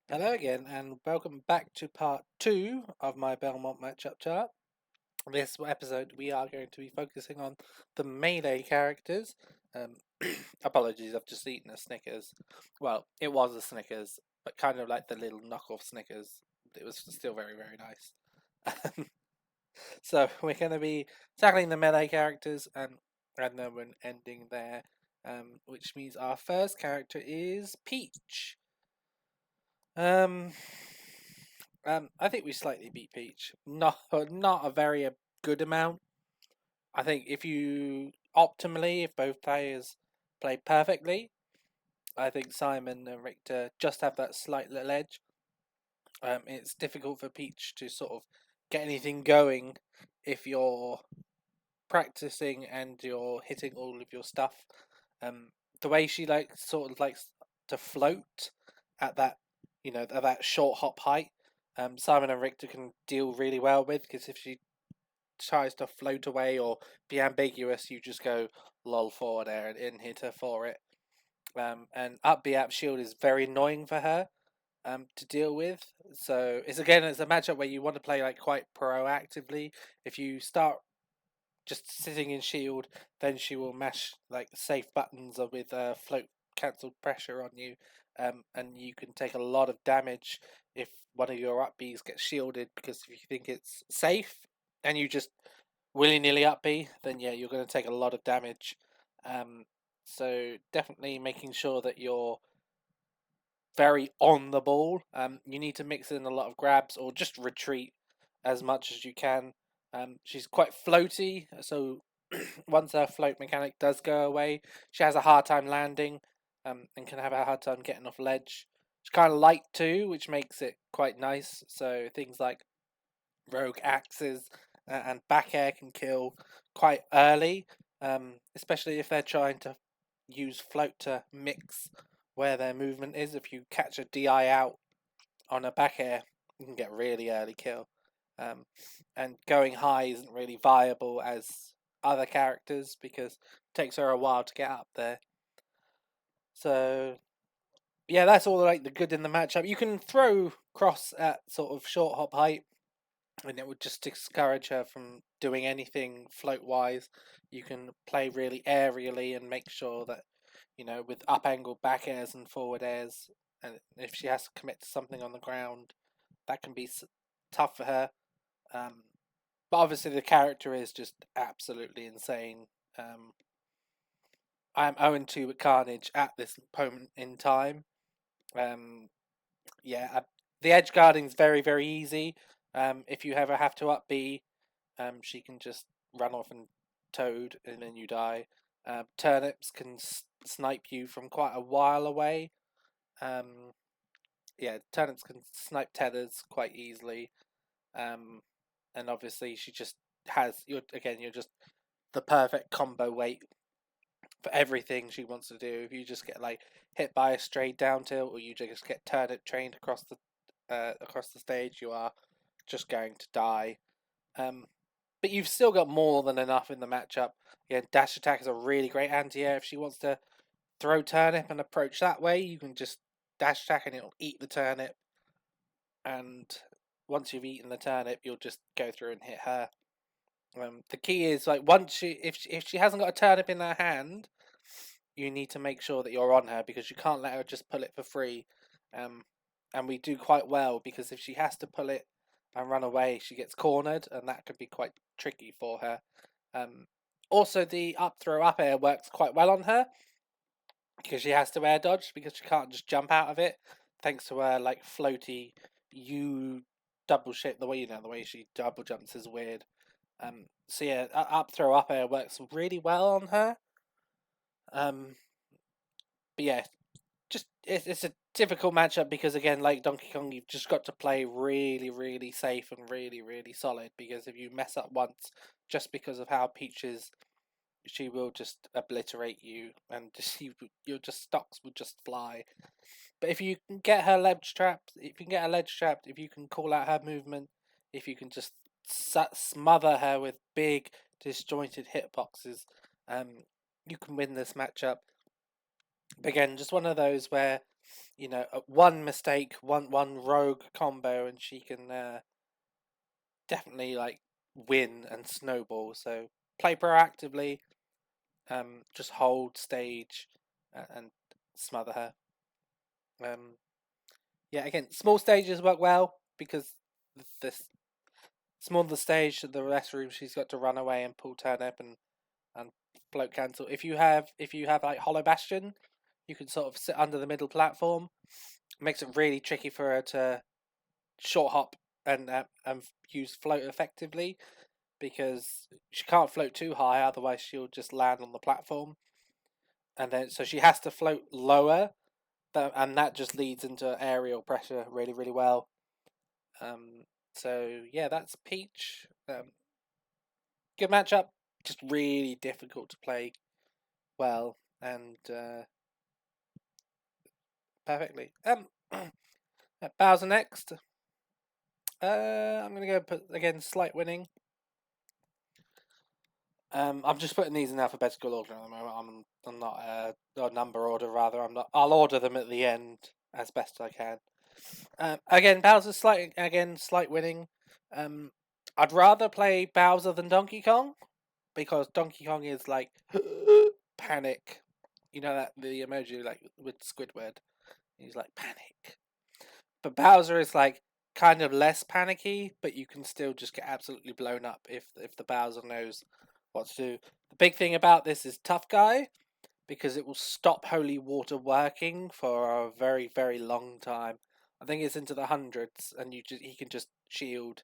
Hello again, and welcome back to part 2 of my Belmont Matchup Chart. This episode, we are going to be focusing on the melee characters. Um, Apologies, I've just eaten a Snickers. Well, it was a Snickers, but kind of like the little knockoff Snickers. It was still very, very nice. So we're going to be tackling the melee characters, and then we're ending there, which means our first character is Peach. Um, I think we slightly beat Peach. Not a very good amount. I think if both players play perfectly, I think Simon and Richter just have that slight little edge. It's difficult for Peach to sort of get anything going if you're practicing and you're hitting all of your stuff. Um, the way she sort of likes to float at that short hop height, Simon and Richter can deal really well with, because if she tries to float away or be ambiguous, you just go lol forward air and hit her for it. And up B up shield is very annoying for her to deal with. So it's a matchup where you want to play like quite proactively. If you start just sitting in shield, then she will mash like safe buttons with float cancelled pressure on you, and you can take a lot of damage if one of your up Bs gets shielded, because if you think it's safe and you just willy nilly up B, then yeah, you're going to take a lot of damage. So definitely making sure that you're very on the ball. You need to mix in a lot of grabs or just retreat as much as you can. She's quite floaty, so once her float mechanic does go away, she has a hard time landing, and can have a hard time getting off ledge. She's kind of light too, which makes it quite nice. So things like rogue axes and back air can kill quite early, especially if they're trying to use float to mix where their movement is. If you catch a DI out on a back air, you can get really early kill. Um, and going high isn't really viable as other characters, because it takes her a while to get up there. So yeah, that's all like the good in the matchup. You can throw cross at sort of short hop height, and it would just discourage her from doing anything float wise. You can play really aerially and make sure that, with up angle back airs and forward airs, and if she has to commit to something on the ground, that can be tough for her. Um, but obviously, the character is just absolutely insane. I'm 0-2 with Carnage at this moment in time. Um, yeah, the edge guarding is very, very easy. If you ever have to up B, she can just run off and toad, and then you die. Turnips can snipe you from quite a while away. Um, yeah, turnips can snipe tethers quite easily. Um, and obviously she just you're just the perfect combo weight for everything she wants to do. If you just get like hit by a stray down tilt, or you just get turnip trained across the stage, you are just going to die. Um, but you've still got more than enough in the matchup. Again, dash attack is a really great anti-air. If she wants to throw turnip and approach that way, you can just dash attack and it'll eat the turnip. And once you've eaten the turnip, you'll just go through and hit her. The key is like if she hasn't got a turnip in her hand, you need to make sure that you're on her, because you can't let her just pull it for free. Um, and we do quite well, because if she has to pull it and run away, she gets cornered, and that could be quite tricky for her. Um, Also, the up throw up air works quite well on her, because she has to air dodge, because she can't just jump out of it, thanks to her like floaty U double shape. The way she double jumps is weird. So yeah, up throw up air works really well on her. Um, but yeah, just it's a difficult matchup, because again, like Donkey Kong, you've just got to play really, really safe and really, really solid. Because if you mess up once, just because of how Peach is, she will just obliterate you, and just your just stocks will just fly. But if you can get her ledge trapped, if you can call out her movement, if you can just smother her with big disjointed hitboxes, um, you can win this matchup. But again, just one of those where one mistake, one rogue combo, and she can definitely like win and snowball. So play proactively, just hold stage and smother her. Yeah, again, small stages work well because the smaller the stage, the less room she's got to run away and pull turnip and float cancel. If you have like Hollow Bastion, you can sort of sit under the middle platform. It makes it really tricky for her to short hop and use float effectively because she can't float too high, otherwise she'll just land on the platform. And then so she has to float lower, and that just leads into aerial pressure really really well. So yeah, that's Peach. Good matchup, just really difficult to play well and perfectly. Bowser next. I'm gonna go put again slight winning. I'm just putting these in alphabetical order at the moment. I'm not or number order rather. I'm not. I'll order them at the end as best I can. Again, Bowser slight winning. I'd rather play Bowser than Donkey Kong because Donkey Kong is like panic. You know that the emoji like with Squidward. He's like panic. But Bowser is like kind of less panicky, but you can still just get absolutely blown up if the Bowser knows what to do. The big thing about this is Tough Guy because it will stop Holy Water working for a very very long time. I think it's into the hundreds, and he can just shield.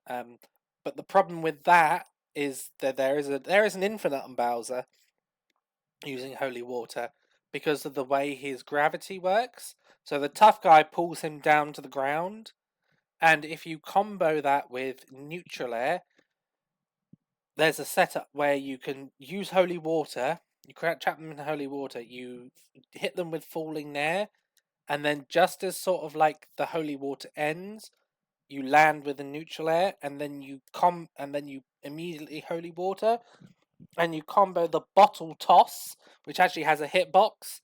Um, but the problem with that is that there is an infinite on Bowser using Holy Water because of the way his gravity works. So the Tough Guy pulls him down to the ground, and if you combo that with Neutral Air, there's a setup where you can use Holy Water. You trap them in Holy Water. You hit them with Falling Nair, and then just as sort of like the Holy Water ends, you land with a Neutral Air, and then you immediately Holy Water, and you combo the Bottle Toss, which actually has a hitbox,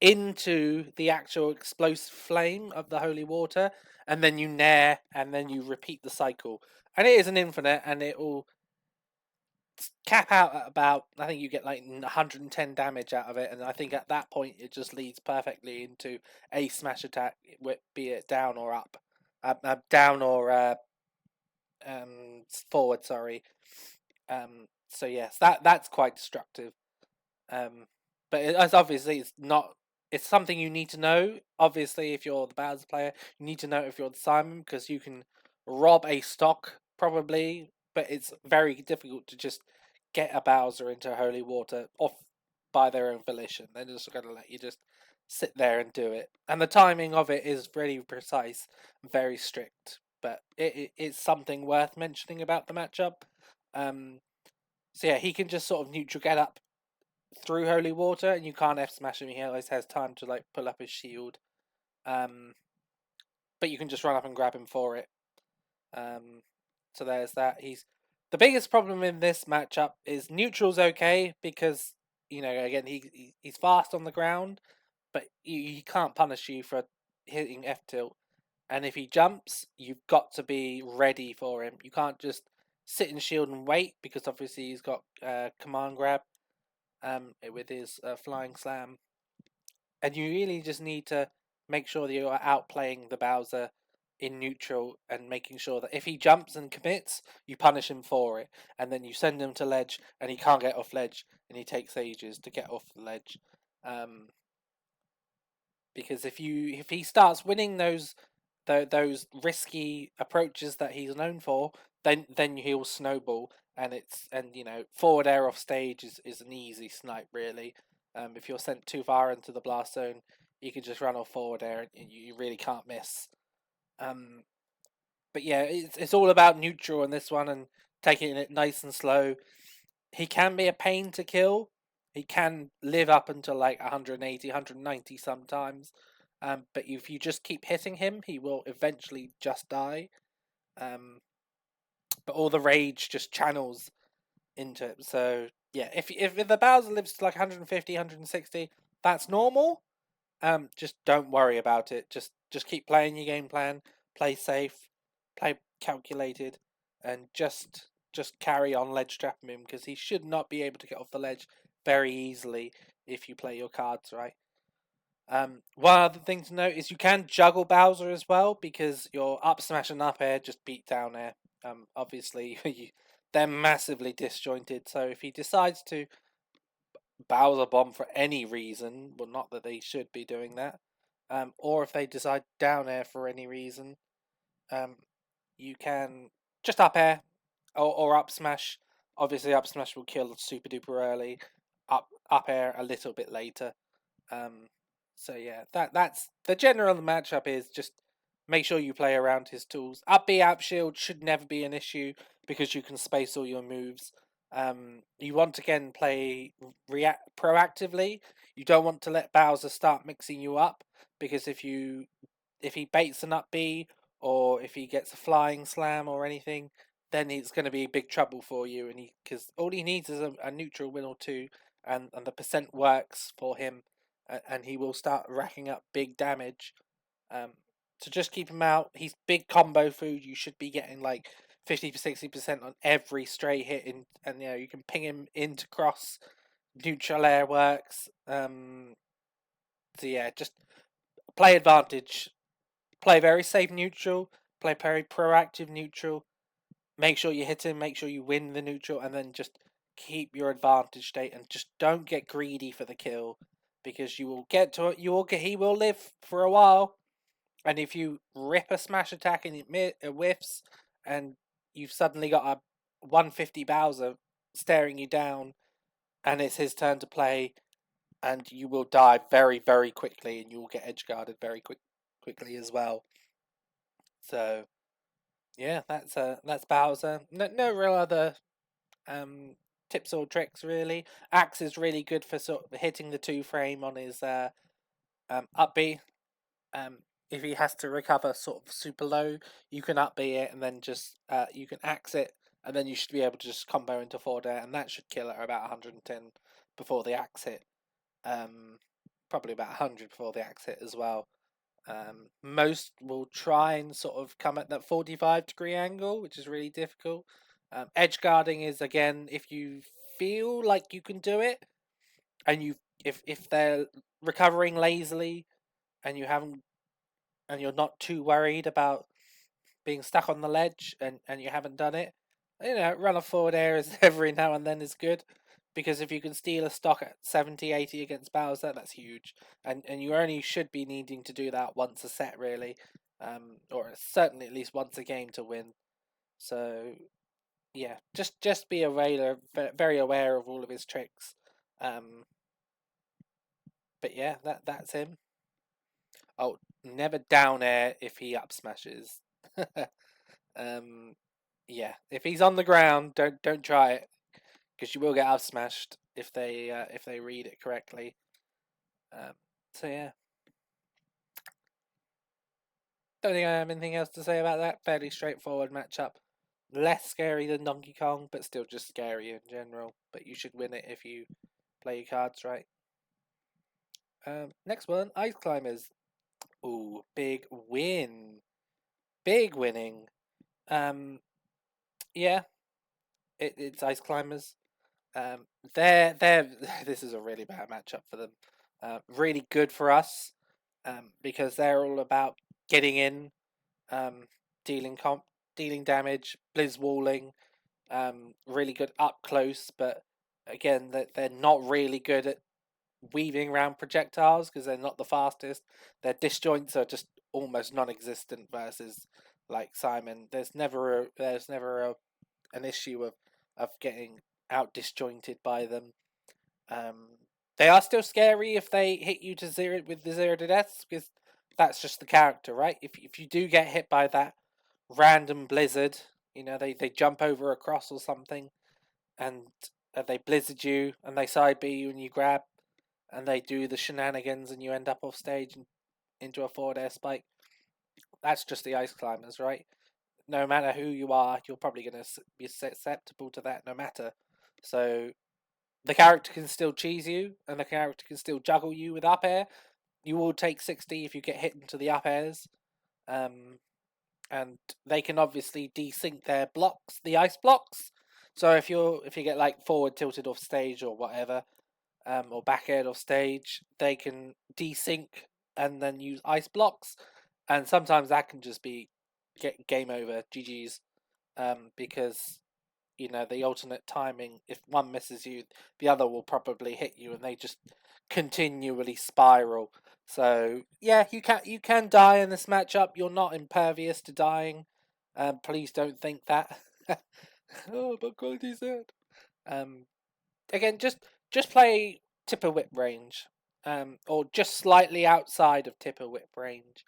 into the actual explosive flame of the holy water, and then you nair, and then you repeat the cycle. And it is an infinite, and it will cap out at about, I think you get like 110 damage out of it, and I think at that point it just leads perfectly into a smash attack, be it down or up, down or forward. Sorry. So yes, that's quite destructive. But as obviously it's not. It's something you need to know. Obviously, if you're the Bowser player, you need to know if you're the Simon because you can rob a stock probably, but it's very difficult to just get a Bowser into holy water off by their own volition. They're just going to let you just sit there and do it, and the timing of it is really precise, very strict. But it's something worth mentioning about the matchup. So yeah, he can just sort of neutral get up through holy water, and you can't F smash him. He always has time to like pull up his shield. But you can just run up and grab him for it. So there's that. He's the biggest problem in this matchup is neutral's okay because again he's fast on the ground, but he can't punish you for hitting F tilt. And if he jumps, you've got to be ready for him. You can't just sit in shield and wait because obviously he's got command grab with his flying slam, and you really just need to make sure that you are outplaying the Bowser in neutral and making sure that if he jumps and commits, you punish him for it, and then you send him to ledge, and he can't get off ledge, and he takes ages to get off the ledge. Because if he starts winning those risky approaches that he's known for, then he'll snowball, and forward air off stage is an easy snipe really. If you're sent too far into the blast zone, you can just run off forward air and you really can't miss. But yeah, it's all about neutral in this one and taking it nice and slow. He can be a pain to kill. He can live up until like 180, 190 sometimes. But if you just keep hitting him, he will eventually just die. But all the rage just channels into it. So yeah, if the Bowser lives to like 150, 160, that's normal. just don't worry about it. Just keep playing your game plan, play safe, play calculated, and just carry on ledge trapping him because he should not be able to get off the ledge very easily if you play your cards right. One other thing to note is you can juggle Bowser as well because your up smash and up air just beat down air. Obviously they're massively disjointed, so if he decides to Bowser bomb for any reason, well, not that they should be doing that, or if they decide down air for any reason, um, you can just up air or up smash. Obviously, up smash will kill super duper early. Up air a little bit later. Um, so yeah, that's the general matchup is just make sure you play around his tools. Up B, up shield should never be an issue because you can space all your moves. You want to again play react proactively. You don't want to let Bowser start mixing you up because if he baits an up B or if he gets a flying slam or anything, then it's going to be big trouble for you. And because all he needs is a neutral win or two, and the percent works for him, and he will start racking up big damage. Um, so just keep him out. He's big combo food. You should be getting like 50 to 60% on every stray hit, and you can ping him into cross. Neutral air works. So yeah, just play advantage. Play very safe neutral. Play very proactive neutral. Make sure you hit him. Make sure you win the neutral, and then just keep your advantage state and just don't get greedy for the kill because you will get to it. He will live for a while, and if you rip a smash attack and it whiffs, and you've suddenly got a 150 Bowser staring you down, and it's his turn to play, and you will die very very quickly, and you will get edge guarded very quickly as well. So yeah, that's Bowser. No real other tips or tricks really. Axe is really good for sort of hitting the 2 frame on his up B. Um, if he has to recover sort of super low, you can up B it and then just you can axe it, and then you should be able to just combo into forward air, and that should kill at about 110 before the axe hit. Probably about 100 before the axe hit as well. Most will try and sort of come at that 45-degree angle, which is really difficult. Edge guarding is again if you feel like you can do it, and if they're recovering lazily, and you haven't and you're not too worried about being stuck on the ledge, and you haven't done it, run a forward air is every now and then is good. Because if you can steal a stock at 70, 80 against Bowser, that's huge. And you only should be needing to do that once a set, really. Or certainly at least once a game to win. So, yeah, just be very aware of all of his tricks. But yeah, that's him. Oh, never down air if he up smashes. Yeah, if he's on the ground, don't try it because you will get up smashed if they read it correctly. So yeah, don't think I have anything else to say about that. Fairly straightforward matchup. Less scary than Donkey Kong, but still just scary in general. But you should win it if you play your cards right. Next one, Ice Climbers. Ooh, big win. Big winning. Yeah, it's Ice Climbers. They're this is a really bad matchup for them. Really good for us, because they're all about getting in, um, dealing dealing damage, blizz walling. Really good up close, but again, they're not really good at weaving around projectiles because they're not the fastest. Their disjoints are just almost non-existent versus like Simon. There's never an issue of getting out disjointed by them. Um, they are still scary if they hit you to zero with the 0 to deaths because that's just the character, right? If you do get hit by that random blizzard, they jump over a cross or something, and they blizzard you and they side B you and you grab, and they do the shenanigans and you end up off stage and into a forward air spike. That's just the Ice Climbers, right? No matter who you are, you're probably going to be susceptible to that no matter. So the character can still cheese you, and the character can still juggle you with up air, you will take 60 if you get hit into the up airs. And they can obviously desync their blocks, the ice blocks. So if you get like forward tilted off stage or whatever, or back air off stage, they can desync and then use ice blocks, and sometimes that can just be game over, GG's, because the alternate timing. If one misses you, the other will probably hit you, and they just continually spiral. So yeah, you can die in this matchup. You're not impervious to dying. Please don't think that. Oh, but quality's dead. Um, Again, just play tipper whip range, or just slightly outside of tipper whip range.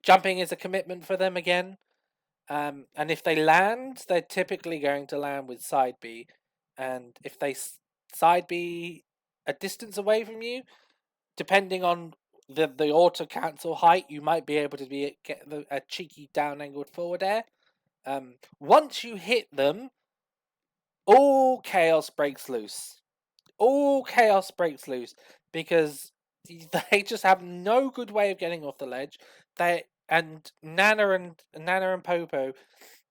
Jumping is a commitment for them again. And if they land, they're typically going to land with side B. And if they side B a distance away from you, depending on the auto cancel height, you might be able to get a cheeky down angled forward air. Once you hit them, all chaos breaks loose. All chaos breaks loose because they just have no good way of getting off the ledge. Nana and Popo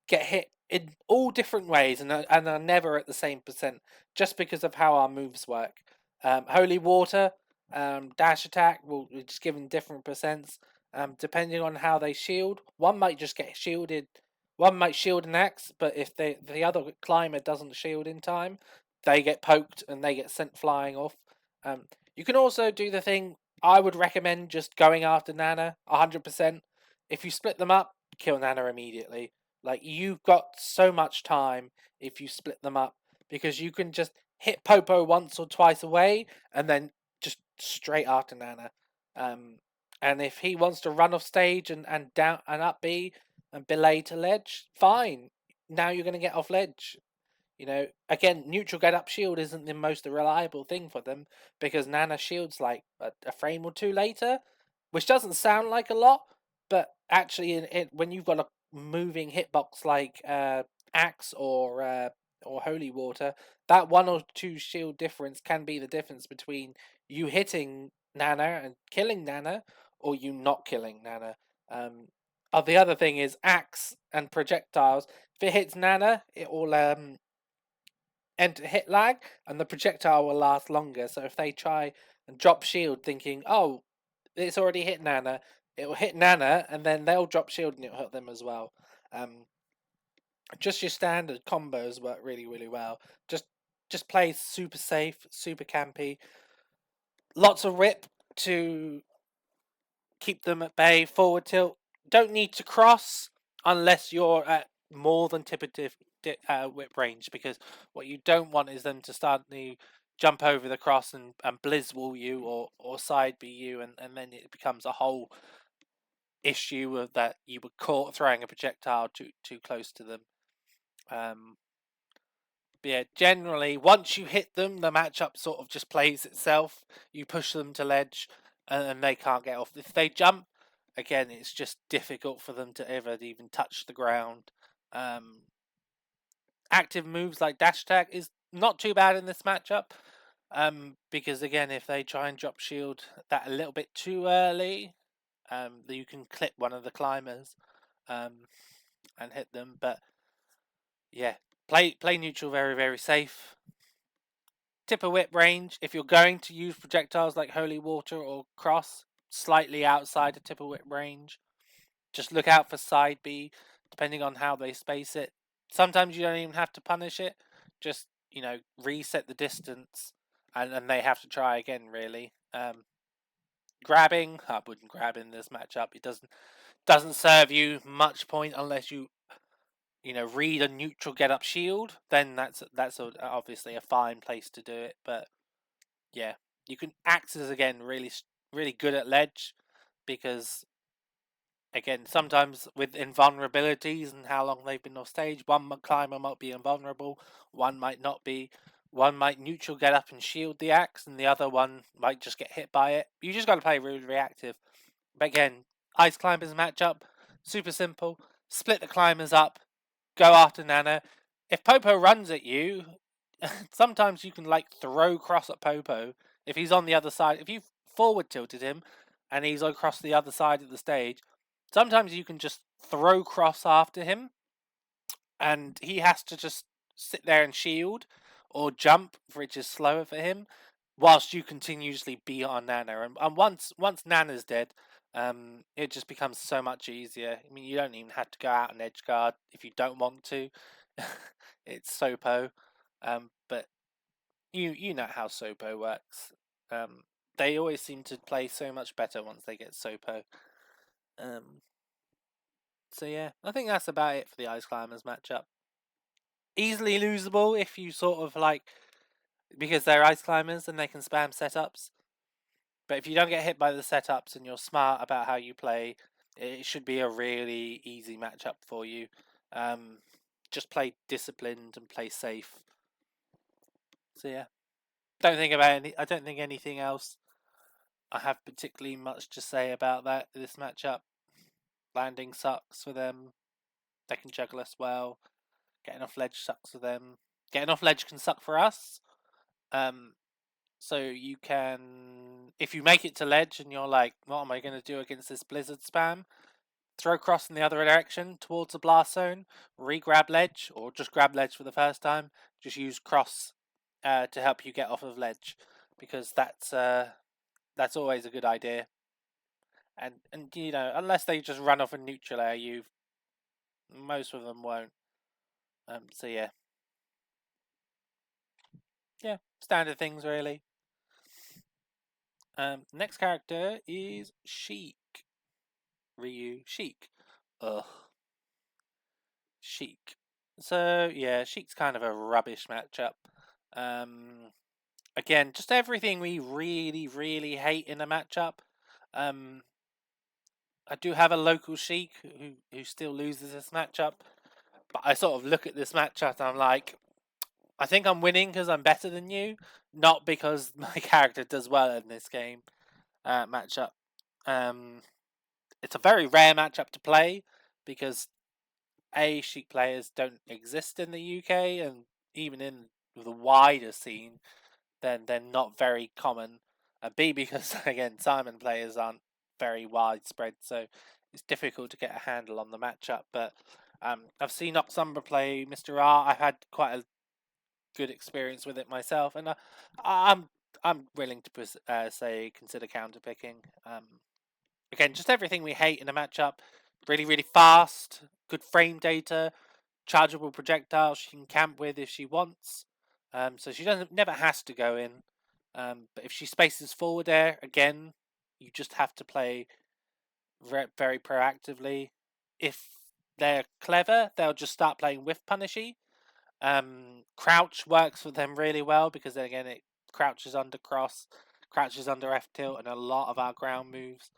get hit in all different ways and are never at the same percent, just because of how our moves work. Holy Water, dash attack will just given different percents, depending on how they shield. One might just get shielded. One might shield an axe, but if the other climber doesn't shield in time, they get poked and they get sent flying off. You can also do the thing I would recommend, just going after Nana 100%. If you split them up, kill Nana immediately. Like, you've got so much time if you split them up, because you can just hit Popo once or twice away and then just straight after Nana. And if he wants to run off stage and down and up B and belay to ledge, fine. Now you're going to get off ledge. Again, neutral get up shield isn't the most reliable thing for them, because Nana shields like a frame or two later, which doesn't sound like a lot, but actually, when you've got a moving hitbox like Axe or Holy Water, that one or two shield difference can be the difference between you hitting Nana and killing Nana, or you not killing Nana. The other thing is Axe and projectiles. If it hits Nana, it will enter hit lag, and the projectile will last longer. So if they try and drop shield thinking, oh, it's already hit Nana, it will hit Nana, and then they'll drop shield and it'll hit them as well. Just your standard combos work really, really well. Just play super safe, super campy. Lots of whip to keep them at bay. Forward tilt. Don't need to cross unless you're at more than typical whip range, because what you don't want is them to start to jump over the cross and blizzwall you or side B you, and then it becomes a whole issue of that you were caught throwing a projectile too close to them. Yeah, generally, once you hit them, the matchup sort of just plays itself. You push them to ledge, and they can't get off. If they jump, again, it's just difficult for them to ever even touch the ground. Active moves like dash attack is not too bad in this matchup, because again, if they try and drop shield that a little bit too early, you can clip one of the climbers and hit them. But yeah, play neutral very, very safe. Tipper whip range, if you're going to use projectiles like Holy Water or Cross, slightly outside of tipper whip range. Just look out for side B, depending on how they space it. Sometimes you don't even have to punish it. Just, reset the distance, and they have to try again, really. Grabbing, I wouldn't grab in this matchup. It doesn't serve you much point unless you read a neutral get up shield. Then that's obviously a fine place to do it. But yeah, you can Axes again really really good at ledge, because again, sometimes with invulnerabilities and how long they've been off stage, one climber might be invulnerable, one might not be. One might neutral get up and shield the axe, and the other one might just get hit by it. You just got to play really reactive. But again, Ice Climbers matchup, super simple. Split the climbers up, go after Nana. If Popo runs at you, sometimes you can throw cross at Popo. If he's on the other side, if you forward tilted him and he's across the other side of the stage, sometimes you can just throw cross after him and he has to just sit there and shield or jump, which is slower for him, whilst you continuously beat on Nana. And once Nana's dead, it just becomes so much easier. I mean, you don't even have to go out and edge guard if you don't want to. It's Sopo, but you know how Sopo works. They always seem to play so much better once they get Sopo. So yeah, I think that's about it for the Ice Climbers matchup. Easily losable if you sort of like, because they're Ice Climbers and they can spam setups. But if you don't get hit by the setups and you're smart about how you play, it should be a really easy matchup for you. Just play disciplined and play safe. So yeah, I don't think anything else I have particularly much to say about this matchup. Landing sucks for them. They can juggle us well. Getting off ledge sucks for them. Getting off ledge can suck for us. So you can, if you make it to ledge and you're like, what am I going to do against this blizzard spam? Throw cross in the other direction towards the blast zone, re-grab ledge, or just grab ledge for the first time. Just use cross to help you get off of ledge, because that's always a good idea. And you know, unless they just run off a neutral air, most of them won't. So yeah, standard things really. Next character is Sheik. Ryu Sheik. Ugh. Sheik. So yeah, Sheik's kind of a rubbish matchup. Again, just everything we really, really hate in a matchup. I do have a local Sheik who still loses this matchup, but I sort of look at this matchup and I'm like, I think I'm winning because I'm better than you, not because my character does well in this game matchup. It's a very rare matchup to play because Sheik players don't exist in the UK, and even in the wider scene, then they're not very common. And B, because again, Simon players aren't very widespread, so it's difficult to get a handle on the matchup. But I've seen Oxumbra play Mr. R. I've had quite a good experience with it myself, and I'm willing to say consider counterpicking. Again, just everything we hate in a matchup. Really, really fast, good frame data, chargeable projectiles she can camp with if she wants. So she never has to go in. But if she spaces forward air, again, you just have to play very proactively. If they're clever, they'll just start playing with punishy. Crouch works for them really well because then again it crouches under cross, crouches under F tilt, and a lot of our ground moves,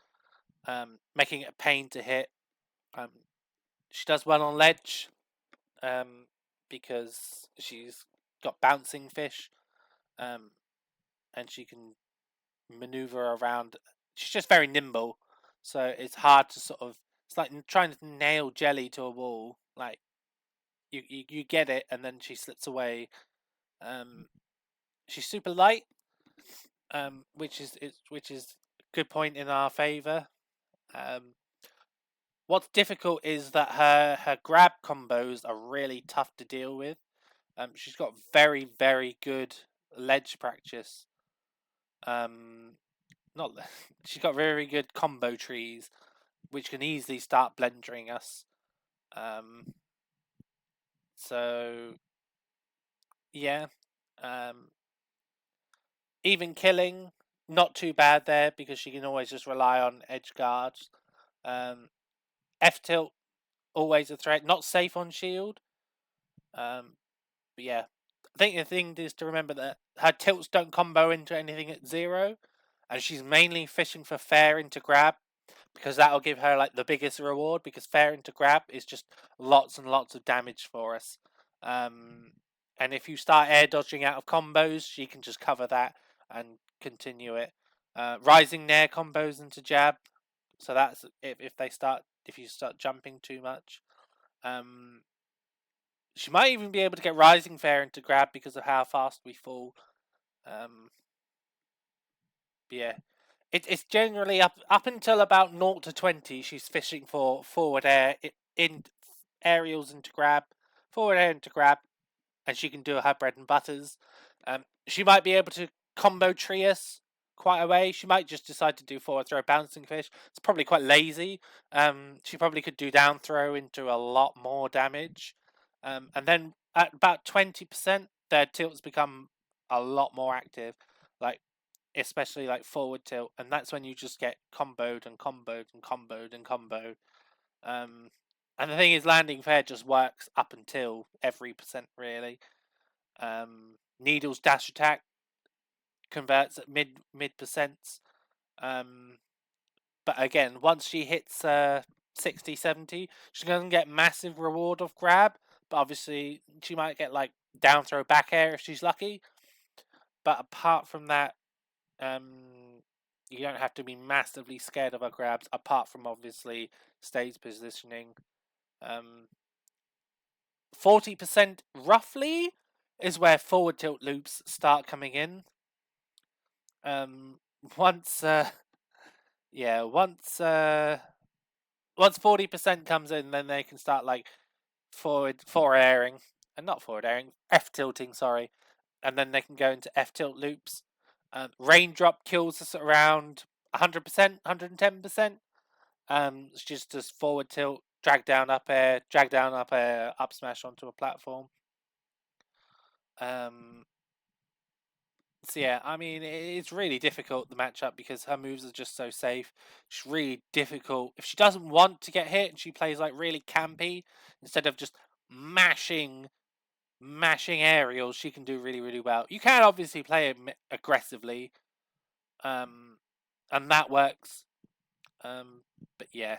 making it a pain to hit. She does well on ledge, because she's got bouncing fish, and she can maneuver around. She's just very nimble, so it's hard to sort of. It's like trying to nail jelly to a wall. Like you get it, and then she slips away. She's super light, which is a good point in our favor. What's difficult is that her grab combos are really tough to deal with. She's got very, very good ledge practice. Not she's got very good combo trees, which can easily start blendering us. So yeah, even killing, not too bad there because she can always just rely on edge guards. F tilt, always a threat. Not safe on shield. But yeah, I think the thing is to remember that her tilts don't combo into anything at 0, and she's mainly fishing for fair into grab because that'll give her like the biggest reward, because fair into grab is just lots and lots of damage for us. And if you start air dodging out of combos, she can just cover that and continue it. Rising nair combos into jab, so that's if you start jumping too much. She might even be able to get rising fair into grab because of how fast we fall. Yeah, it's generally up until about 0 to 20. She's fishing for forward air in aerials into grab, forward air into grab, and she can do her bread and butters. She might be able to combo Trius quite a way. She might just decide to do forward throw bouncing fish. It's probably quite lazy. She probably could do down throw into a lot more damage. And then at about 20%, their tilts become a lot more active. Like especially like forward tilt, and that's when you just get comboed and comboed and comboed and comboed. Um, and the thing is, landing fair just works up until every percent really. Needle's dash attack converts at mid percents. Um, but again, once she hits 60, 70, she doesn't get massive reward of grab. But obviously, she might get like down throw back air if she's lucky. But apart from that, you don't have to be massively scared of her grabs, apart from obviously stage positioning. 40% roughly is where forward tilt loops start coming in. Once yeah, once 40% comes in, then they can start like forward airing, and not forward airing, F tilting, sorry, and then they can go into F tilt loops. Raindrop kills us around 100%, 110%. It's just forward tilt, drag down up air, up smash onto a platform. So yeah, I mean it's really difficult the matchup because her moves are just so safe. It's really difficult if she doesn't want to get hit and she plays like really campy instead of just mashing aerials. She can do really well. You can obviously play it aggressively, and that works. But yeah,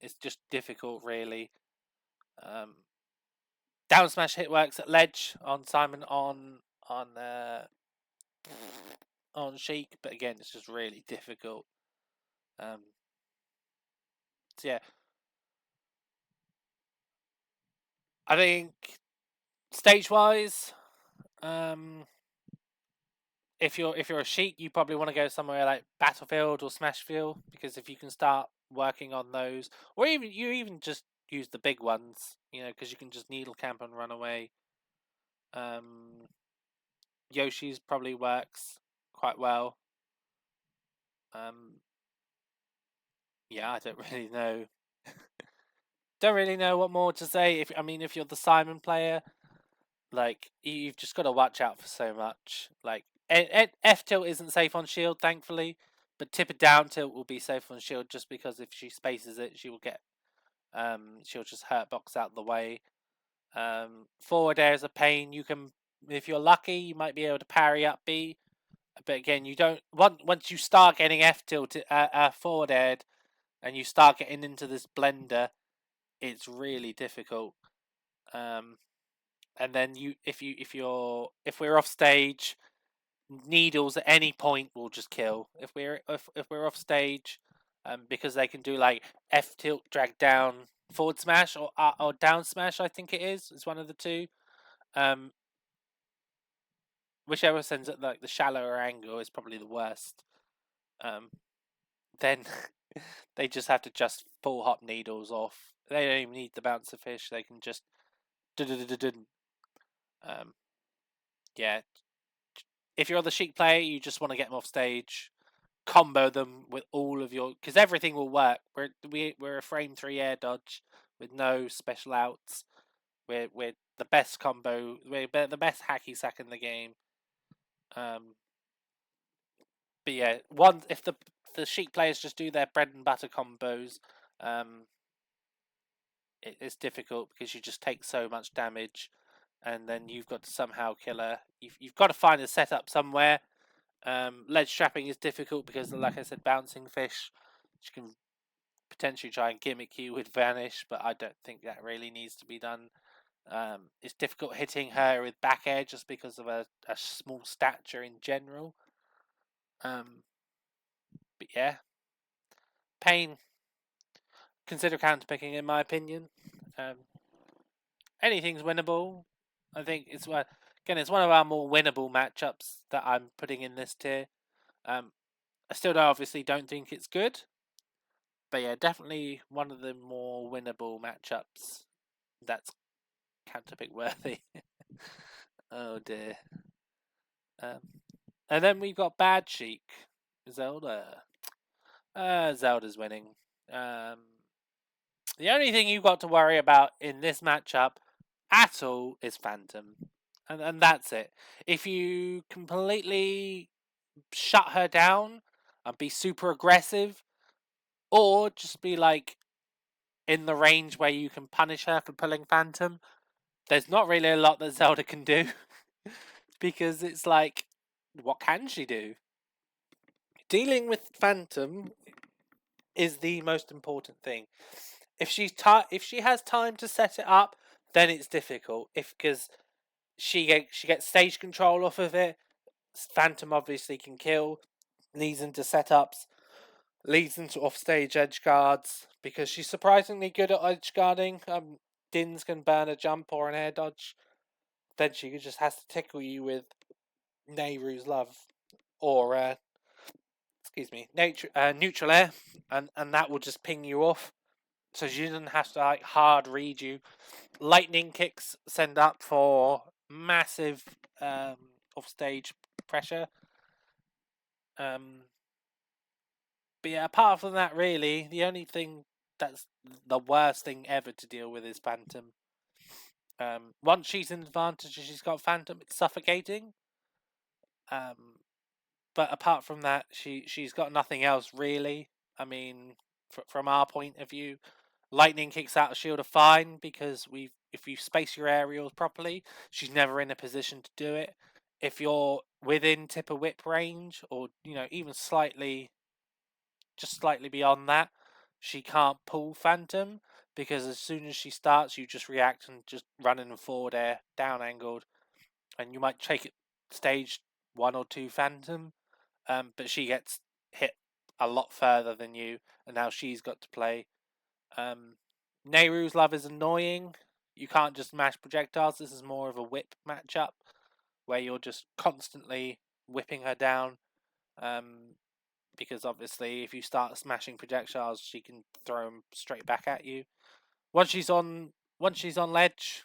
it's just difficult really. Down smash hit works at ledge on Simon on Sheik, but again, it's just really difficult. So yeah, I think stage wise, if you're a Sheik, you probably want to go somewhere like Battlefield or Smashfield, because if you can start working on those, or even just use the big ones, because you can just needle camp and run away. Yoshi's probably works quite well. Yeah, I don't really know. Don't really know what more to say. If you're the Simon player, like you've just got to watch out for so much. Like F tilt isn't safe on shield, thankfully, but tip it down tilt will be safe on shield just because if she spaces it, she will get she'll just hurt box out the way. Forward air is a pain. You can, if you're lucky, you might be able to parry up B, but again, you don't. Once you start getting F tilt forward aired, and you start getting into this blender, it's really difficult. And then if we're off stage, needles at any point will just kill. If we're off stage, because they can do like F tilt drag down forward smash or down smash. I think it is. It's one of the two. Um, whichever sends it like the shallower angle is probably the worst. Then they just have to just full hop needles off. They don't even need the bouncer fish. They can just yeah. If you're the Sheik player, you just want to get them off stage, combo them with all of your, because everything will work. We're a frame 3 air dodge with no special outs. We're the best combo. We're the best hacky sack in the game. But yeah, if the Sheik players just do their bread and butter combos, it's difficult because you just take so much damage, and then you've got to somehow kill her. You've got to find a setup somewhere. Ledge trapping is difficult because, like I said, bouncing fish, she can potentially try and gimmick you with vanish, but I don't think that really needs to be done. It's difficult hitting her with back air just because of a small stature in general. But yeah, pain. Consider counter picking, in my opinion. Anything's winnable. I think it's it's one of our more winnable matchups that I'm putting in this tier. I still obviously don't think it's good, but yeah, definitely one of the more winnable matchups. That's counterpick worthy. Oh dear. Um, and then we've got Bad Sheik, Zelda. Zelda's winning. Um, the only thing you've got to worry about in this matchup at all is Phantom. And that's it. If you completely shut her down and be super aggressive, or just be like in the range where you can punish her for pulling Phantom, there's not really a lot that Zelda can do. Because it's like, what can she do? Dealing with Phantom is the most important thing. If if she has time to set it up, then it's difficult. If because she gets stage control off of it, Phantom obviously can kill, leads into setups, leads into offstage edge guards because she's surprisingly good at edge guarding. Dins can burn a jump or an air dodge. Then she just has to tickle you with Nehru's Love or excuse me, neutral air, and that will just ping you off. So she doesn't have to like hard read you. Lightning kicks send up for massive offstage pressure. Um, but yeah, apart from that, really, the only thing that's the worst thing ever to deal with is Phantom. Once she's in advantage and she's got Phantom, it's suffocating. Um, but apart from that, she's got nothing else really. I mean, from our point of view, lightning kicks out a shield are fine because if you space your aerials properly, she's never in a position to do it. If you're within tip of whip range, or even just slightly beyond that, she can't pull Phantom because as soon as she starts, you just react and just run in forward air, down angled, and you might take it stage 1 or 2 Phantom, but she gets hit a lot further than you, and now she's got to play. Nehru's Love is annoying. You can't just mash projectiles. This is more of a whip matchup where you're just constantly whipping her down. Because obviously, if you start smashing projectiles, she can throw them straight back at you. Once she's on, once she's on ledge,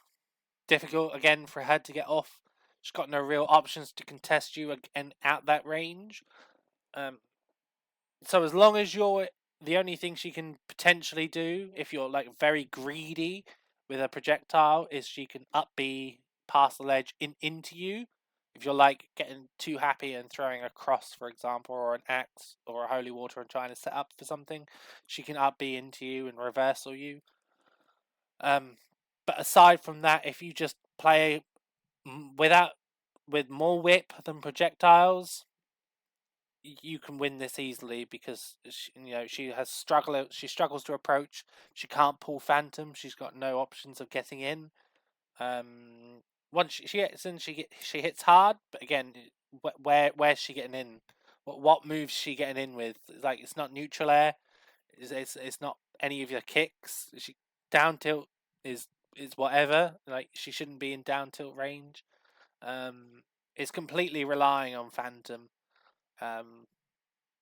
difficult again for her to get off. She's got no real options to contest you and at that range. Um, so as long as you're the only thing she can potentially do, if you're like very greedy with a projectile, is she can up B past the ledge into you. If you're like getting too happy and throwing a cross, for example, or an axe or a holy water and trying to set up for something, she can up B into you and reversal you. But aside from that, if you just play without with more whip than projectiles, you can win this easily because she struggles to approach. She can't pull Phantom. She's got no options of getting in. Once she gets in, she hits hard. But again, where's she getting in? What moves she getting in with? Like it's not neutral air. It's not any of your kicks. She down tilt is whatever. Like she shouldn't be in down tilt range. It's completely relying on Phantom. Um,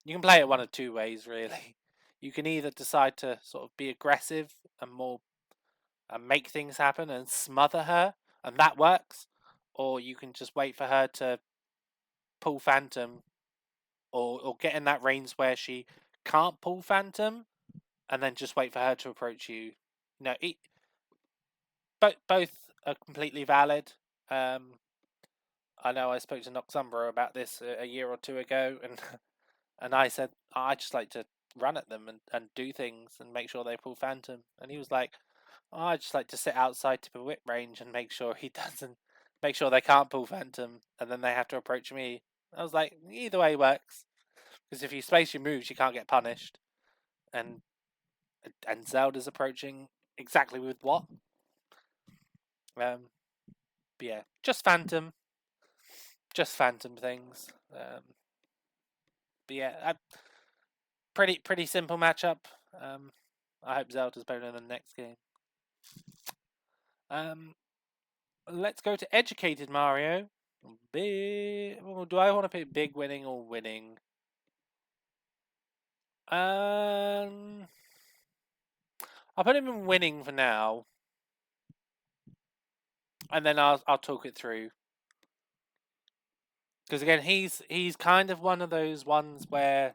you can play it one of two ways, really. You can either decide to sort of be aggressive and more and make things happen and smother her, and that works, or you can just wait for her to pull Phantom or get in that range where she can't pull Phantom, and then just wait for her to approach you. No, both are completely valid. I know I spoke to Noxumbra about this a year or two ago, and and I said I just like to run at them and do things and make sure they pull Phantom. And he was like, oh, I just like to sit outside tip of whip range and make sure he doesn't, make sure they can't pull Phantom, and then they have to approach me. I was like, either way works, because if you space your moves, you can't get punished. And Zelda's approaching exactly with what. But yeah, just Phantom things. But yeah, pretty simple matchup. I hope Zelda's better in the next game. Let's go to Educated Mario. Big. Do I want to pick big winning or winning? I'll put him in winning for now, and then I'll talk it through. Because again, he's kind of one of those ones where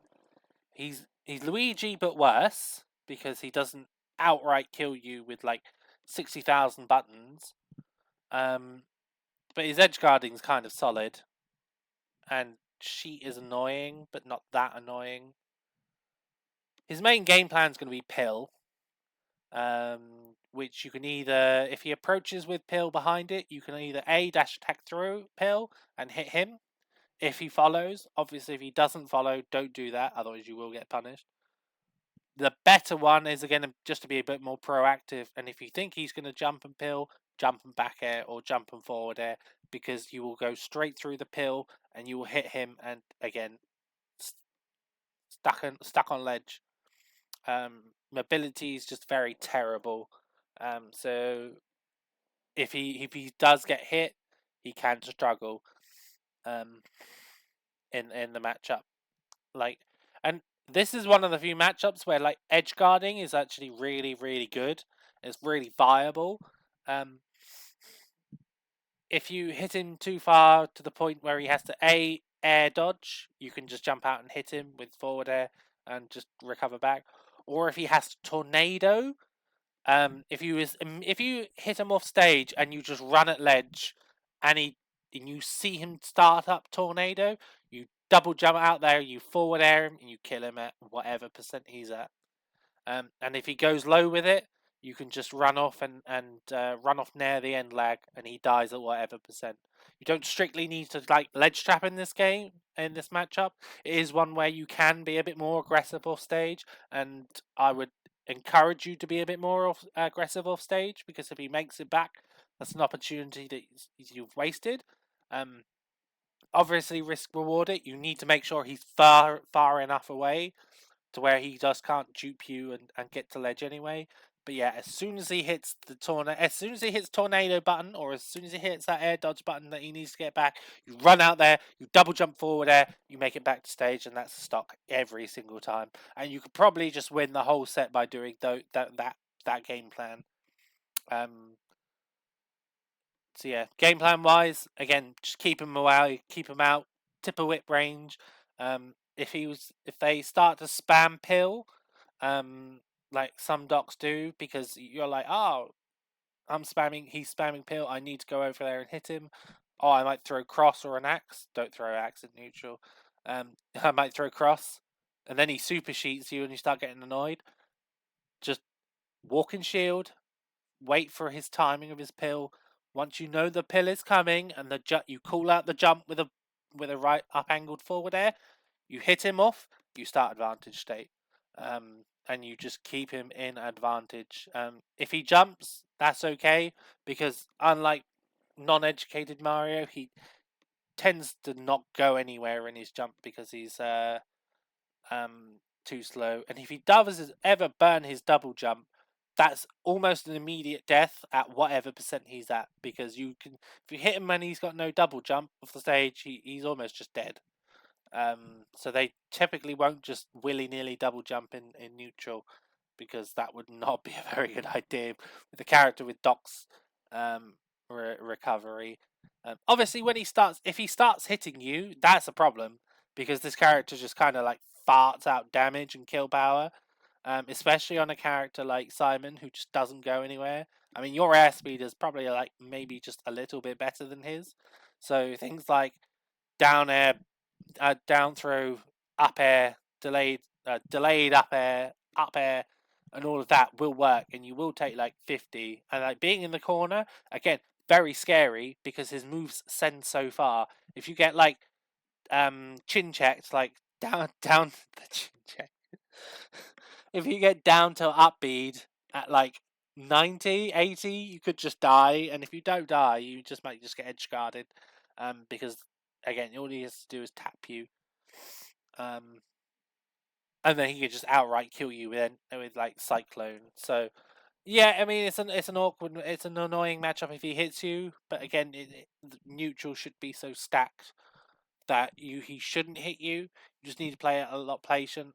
he's Luigi but worse because he doesn't outright kill you with like 60,000 buttons. But his edge guarding's kind of solid, and Sheik is annoying, but not that annoying. His main game plan is going to be Pill, which you can either, if he approaches with Pill behind it, you can either A, dash attack through Pill and hit him. If he follows, obviously if he doesn't follow, don't do that, otherwise you will get punished. The better one is again just to be a bit more proactive, and if you think he's going to jump and Pill, jump and back air or jump and forward air, because you will go straight through the Pill and you will hit him, and again stuck on ledge. Mobility is just very terrible. So if he does get hit, he can struggle in the matchup. Like, and this is one of the few matchups where like edge guarding is actually really good. It's really viable. If you hit him too far to the point where he has to air dodge, you can just jump out and hit him with forward air and just recover back. Or if he has to tornado, if you hit him off stage and you just run at ledge, and you see him start up tornado, you double jump out there, you forward air him, and you kill him at whatever percent he's at. And if he goes low with it, you can just run off and run off near the end lag, and he dies at whatever percent. You don't strictly need to like ledge trap in this game, in this matchup. It is one where you can be a bit more aggressive off stage, and I would encourage you to be a bit more aggressive off stage, because if he makes it back, that's an opportunity that you've wasted. Obviously, risk reward it. You need to make sure he's far enough away to where he just can't dupe you and get to ledge anyway. But yeah, as soon as he hits tornado button, or as soon as he hits that air dodge button that he needs to get back, you run out there, you double jump forward there, you make it back to stage, and that's stock every single time. And you could probably just win the whole set by doing that game plan. So yeah, game plan wise, again, just keep him away, keep him out, tip a whip range. If they start to spam Pill, like some docs do, because you're like, oh, he's spamming Pill, I need to go over there and hit him. Oh, I might throw cross or an axe. Don't throw axe in neutral. I might throw cross, and then he super sheets you, and you start getting annoyed. Just walk and shield, wait for his timing of his Pill. Once you know the Pill is coming, and you call out the jump with a right up angled forward air, you hit him off, you start advantage state, and you just keep him in advantage. If he jumps, that's okay, because unlike non-educated Mario, he tends to not go anywhere in his jump because he's too slow. And if he does ever burn his double jump, that's almost an immediate death at whatever percent he's at, because if you hit him when he's got no double jump off the stage, he's almost just dead. So they typically won't just willy-nilly double jump in neutral, because that would not be a very good idea with a character with Doc's recovery. Obviously, if he starts hitting you, that's a problem, because this character just kind of like farts out damage and kill power. Especially on a character like Simon, who just doesn't go anywhere. I mean, your airspeed is probably like maybe just a little bit better than his. So things like down air, down throw, up air, delayed up air, and all of that will work, and you will take like 50. And like being in the corner, again, very scary, because his moves send so far. If you get like chin checked, like down the chin check. If you get down to upbeat at like 90, 80, you could just die. And if you don't die, you might just get edge guarded. Because again, all he has to do is tap you. And then he could just outright kill you with like Cyclone. So yeah, I mean, it's an annoying matchup if he hits you. But again, neutral should be so stacked that he shouldn't hit you. You just need to play it a lot patient.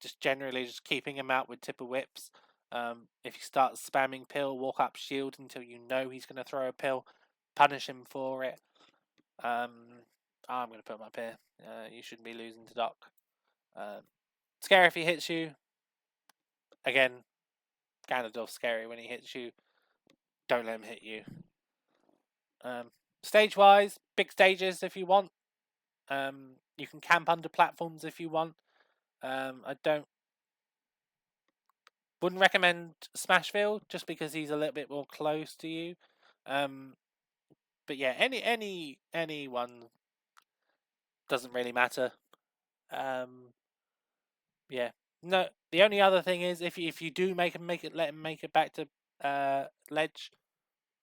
Just generally just keeping him out with tipper whips. If he starts spamming pill, walk up shield until you know he's going to throw a pill. Punish him for it. I'm going to put him up here. You shouldn't be losing to Doc. Scary if he hits you. Again, Ganondorf's scary when he hits you. Don't let him hit you. Stage-wise, big stages if you want. You can camp under platforms if you want. Wouldn't recommend Smashville just because he's a little bit more close to you. But yeah, anyone doesn't really matter. Yeah. No, the only other thing is if you do let him make it back to ledge,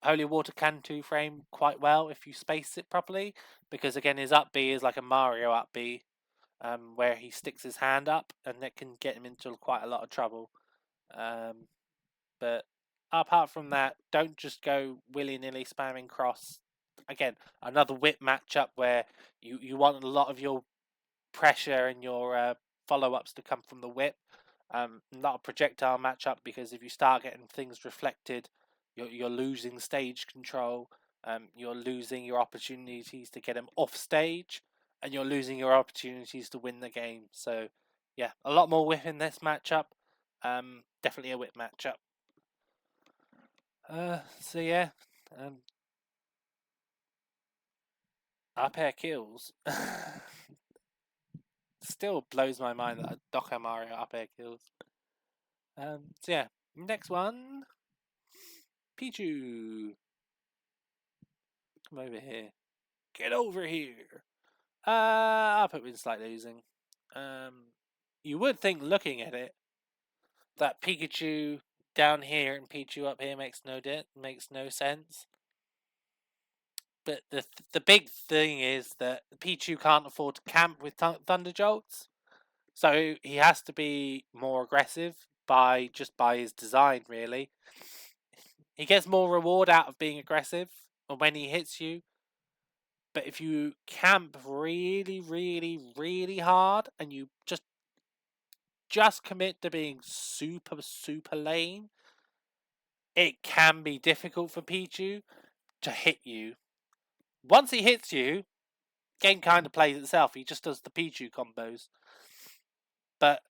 Holy Water can 2-frame quite well if you space it properly, because again his up B is like a Mario up B, where he sticks his hand up and that can get him into quite a lot of trouble. But apart from that, don't just go willy-nilly spamming cross. Again, another whip matchup where you want a lot of your pressure and your follow-ups to come from the whip. Not a projectile matchup, because if you start getting things reflected, you're losing stage control. You're losing your opportunities to get them off stage, and you're losing your opportunities to win the game. So, yeah, a lot more whip in this matchup. Definitely a whip matchup. So yeah, up air kills. Still blows my mind that a Docker Mario up air kills. So yeah, next one, Pichu. Come over here. Get over here. I'll put with slight losing. You would think, looking at it, that Pikachu down here and Pichu up here makes no sense. But the big thing is that Pichu can't afford to camp with Thunder Jolts, so he has to be more aggressive by his design. Really, he gets more reward out of being aggressive when he hits you. But if you camp really, really, really hard and you just commit to being super, super lame, it can be difficult for Pichu to hit you. Once he hits you, game kind of plays itself. He just does the Pichu combos. But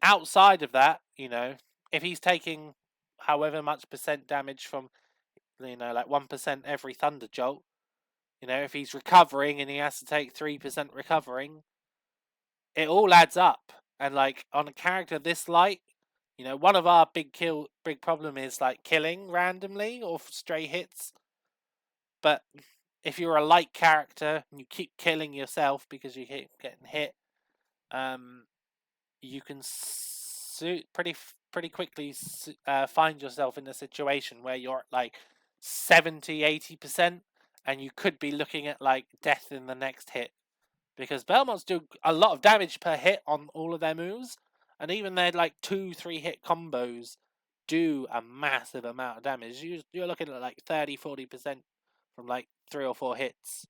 outside of that, if he's taking however much percent damage from, like 1% every Thunder Jolt, if he's recovering and he has to take 3% recovering, it all adds up. And like on a character this light, one of our big problem is like killing randomly or stray hits. But if you're a light character and you keep killing yourself because you keep getting hit, you can pretty quickly find yourself in a situation where you're at like 70-80%, and you could be looking at like death in the next hit, because Belmonts do a lot of damage per hit on all of their moves, and even their like 2-3 hit combos do a massive amount of damage. You're looking at like 30-40% from like 3 or 4 hits.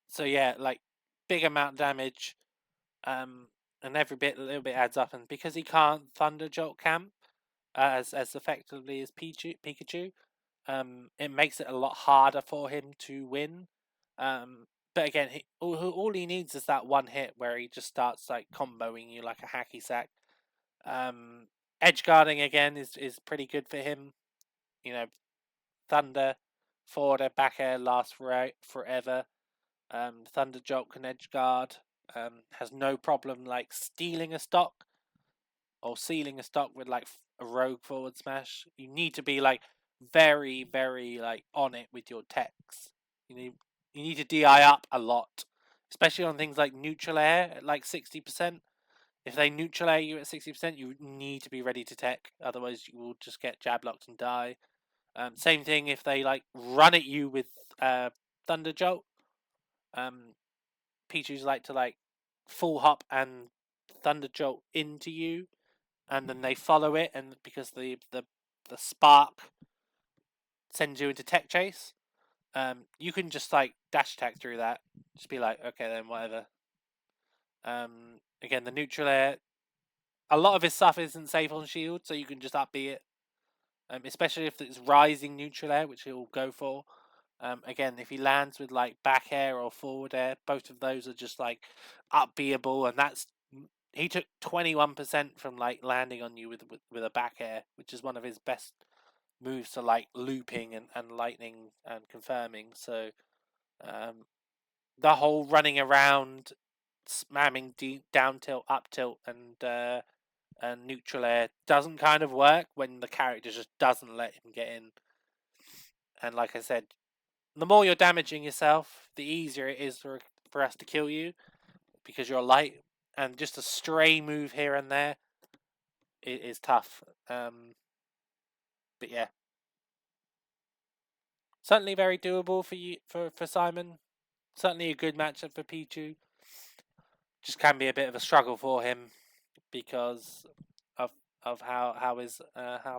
So yeah, like big amount of damage. And every little bit adds up, and because he can't Thunder Jolt camp as effectively as Pikachu, it makes it a lot harder for him to win. But again, all he needs is that one hit where he just starts like comboing you like a hacky sack. Edge guarding again is pretty good for him. Thunder, forward air, back air lasts forever. Thunder Jolt can edge guard. Has no problem like stealing a stock or sealing a stock with like a rogue forward smash. You need to be like very, very like on it with your techs. You need to DI up a lot, especially on things like neutral air at like 60%. If they neutral air you at 60%, you need to be ready to tech. Otherwise, you will just get jab locked and die. Same thing if they like run at you with Thunder Jolt. Pichu's like to like full hop and Thunder Jolt into you, and then they follow it, and because the spark sends you into tech chase, you can just like dash attack through that. Just be like, okay then, whatever. Again, the neutral air, a lot of his stuff isn't safe on shield, so you can just up B it. Especially if it's rising neutral air, which he'll go for. Again, if he lands with like back air or forward air, both of those are just like up Bable, and that's he took 21% from like landing on you with a back air, which is one of his best moves to like looping and lightning and confirming. So the whole running around, spamming down tilt, up tilt, and neutral air doesn't kind of work when the character just doesn't let him get in. And like I said, the more you're damaging yourself, the easier it is for us to kill you because you're light, and just a stray move here and there is tough. But yeah, certainly very doable for you for Simon. Certainly a good matchup for Pichu. Just can be a bit of a struggle for him because of how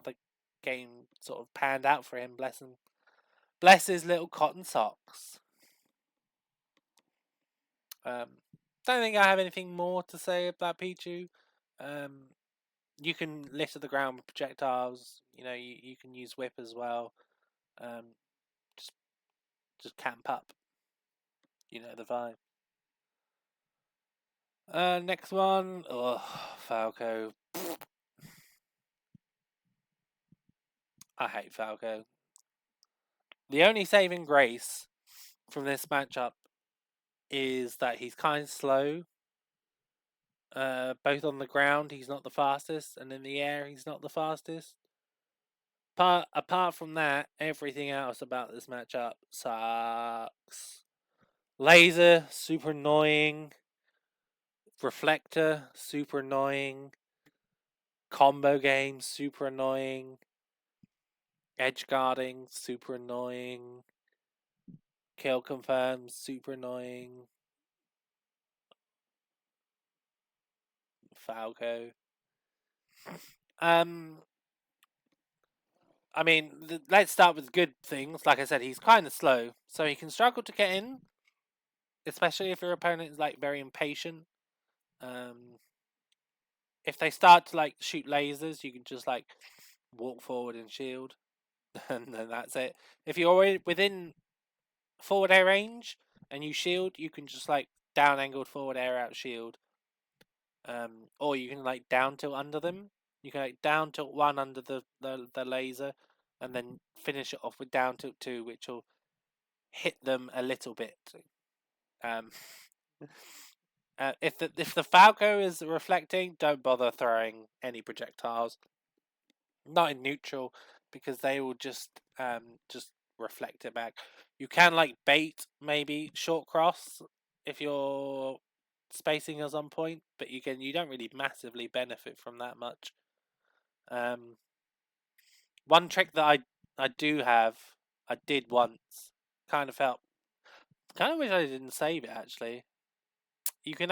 the game sort of panned out for him. Bless him. Bless his little cotton socks. Don't think I have anything more to say about Pichu. You can litter the ground with projectiles. You know, you can use whip as well. Um, just camp up. You know the vibe. Next one. Oh, Falco. I hate Falco. The only saving grace from this matchup is that he's kind of slow. Both on the ground, he's not the fastest, and in the air, he's not the fastest. Apart from that, everything else about this matchup sucks. Laser, super annoying. Reflector, super annoying. Combo game, super annoying. Edge guarding, super annoying. Kill confirmed, super annoying. Falco. I mean, let's start with good things. Like I said, he's kind of slow, so he can struggle to get in, especially if your opponent is like very impatient. If they start to like shoot lasers, you can just like walk forward and shield, and then that's it. If you're within forward air range and you shield, you can just like down angled forward air out shield. Or you can like down tilt under them. You can like down tilt one under the laser, and then finish it off with down tilt two, which will hit them a little bit. Um, if the Falco is reflecting, don't bother throwing any projectiles. Not in neutral, because they will just reflect it back. You can like bait maybe short cross if your spacing is on point, but you don't really massively benefit from that much. One trick that I do have, I did once, kind of wish I didn't save it actually. You can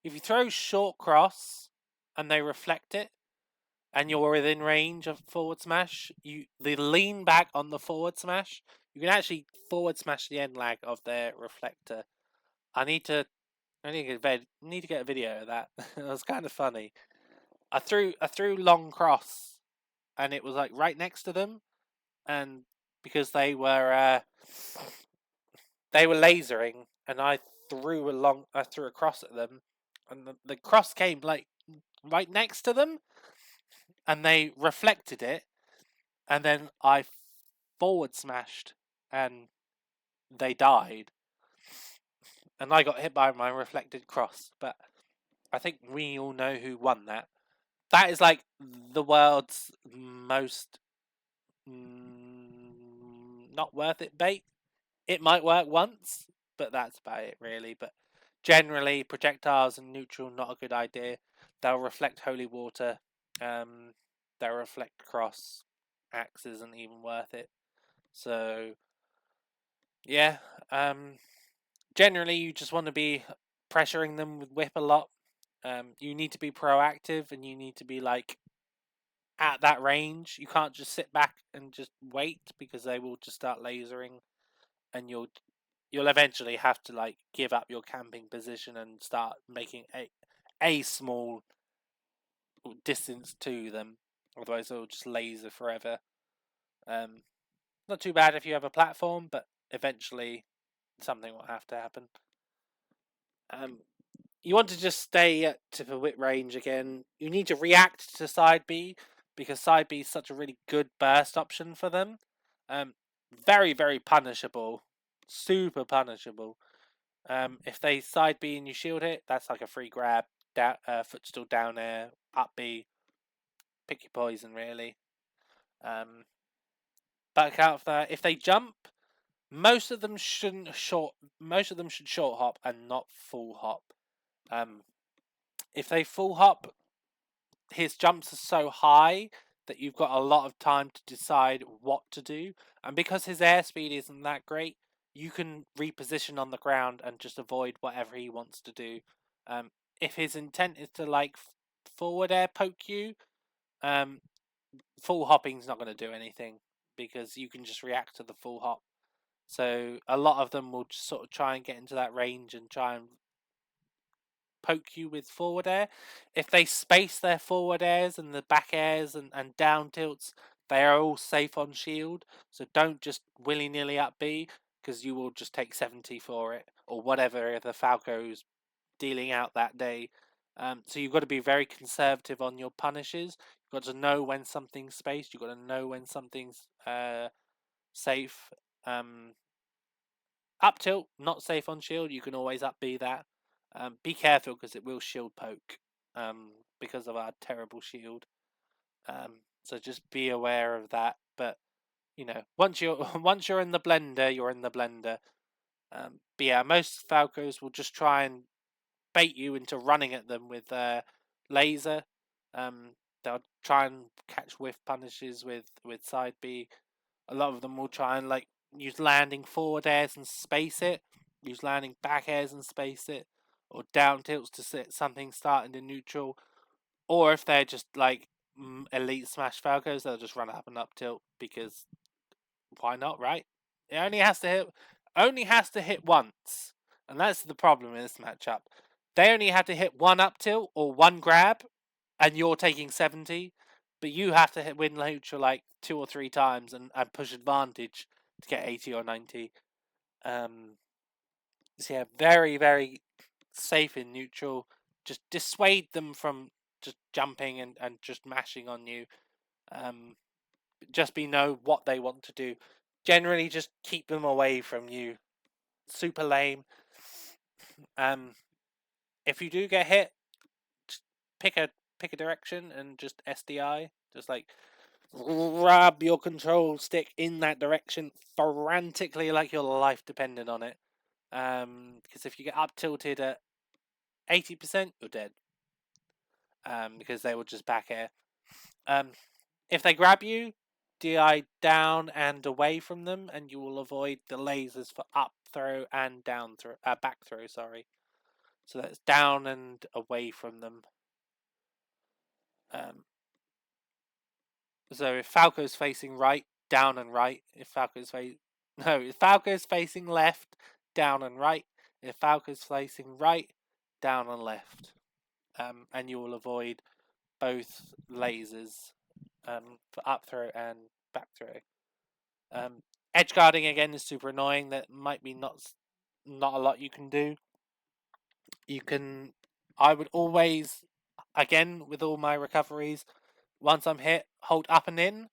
if you throw short cross and they reflect it, and you're within range of forward smash, the lean back on the forward smash, you can actually forward smash the end lag of their reflector. I need to get a video of that. It was kind of funny. I threw long cross, and it was like right next to them, and because they were lasering, and I threw a cross at them, and the cross came like right next to them, and they reflected it, and then I forward smashed, and they died, and I got hit by my reflected cross. But I think we all know who won that. That is like the world's most not worth it bait. It might work once, but that's about it really. But generally, projectiles and neutral not a good idea. They'll reflect holy water. They'll reflect cross. Axe isn't even worth it. So yeah, generally you just want to be pressuring them with whip a lot. You need to be proactive, and you need to be like at that range. You can't just sit back and just wait, because they will just start lasering, and you'll eventually have to like give up your camping position and start making a small distance to them. Otherwise, they'll just laser forever. Not too bad if you have a platform, but eventually something will have to happen. You want to just stay at the whip range again. You need to react to side B because side B is such a really good burst option for them. Very, very punishable. Super punishable. If they side B and you shield it, that's like a free grab. Footstool down air, up B. Pick your poison, really. Back out of that. If they jump, most of them should short hop and not full hop. If they full hop, his jumps are so high that you've got a lot of time to decide what to do. And because his airspeed isn't that great, you can reposition on the ground and just avoid whatever he wants to do. If his intent is to like forward air poke you, full hopping's not going to do anything because you can just react to the full hop. So a lot of them will just sort of try and get into that range and try and poke you with forward air. If they space their forward airs and the back airs and down tilts, they are all safe on shield. So don't just willy-nilly up B because you will just take 70 for it or whatever the Falco's dealing out that day. So you've got to be very conservative on your punishes. You've got to know when something's spaced. You've got to know when something's safe. Up tilt, not safe on shield. You can always up B that. Be careful because it will shield poke because of our terrible shield. So just be aware of that. But you know, once you're in the blender, you're in the blender. But yeah, most Falcos will just try and bait you into running at them with laser. They'll try and catch whiff punishes with side B. A lot of them will try and like use landing forward airs and space it, use landing back airs and space it, or down tilts to sit something starting to neutral. Or if they're just like elite smash Falcos, they'll just run up and up tilt because why not, right? It only has to hit once, and that's the problem in this matchup. They only have to hit one up tilt or one grab, and you're taking 70, but you have to win neutral like 2 or 3 times and push advantage to get 80 or 90. So yeah, very, very safe in neutral. Just dissuade them from just jumping and just mashing on you. Just know what they want to do. Generally, just keep them away from you. Super lame. If you do get hit, just pick a direction and just SDI. Just like grab your control stick in that direction frantically, like your life depended on it. Because if you get up tilted at 80%, you're dead. Because they will just back air. If they grab you, DI down and away from them, and you will avoid the lasers for up throw and down throw, back throw. Sorry. So that's down and away from them. So if Falco's facing right, down and right. If Falco's facing left, down and right. If Falco's facing right, down and left. And you will avoid both lasers for up throw and back throw. Edge guarding again is super annoying. That might be not a lot you can do. I would always, again with all my recoveries, once I'm hit, hold up and in.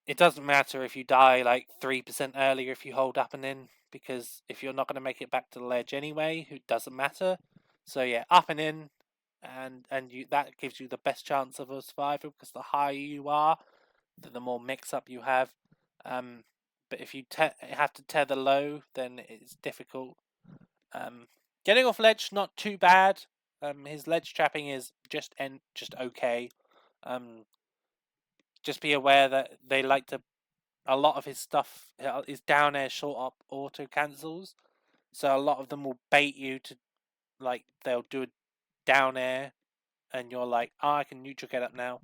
It doesn't matter if you die like 3% earlier if you hold up and in, because if you're not going to make it back to the ledge anyway, it doesn't matter. So yeah, up and in, and you that gives you the best chance of a survival because the higher you are, the more mix up you have. But if you have to tether low, then it's difficult. Getting off ledge not too bad. His ledge trapping is just okay. Just be aware that they like to. A lot of his stuff is down air short up auto cancels, so a lot of them will bait you to like they'll do a down air, and you're like, oh, I can neutral get up now,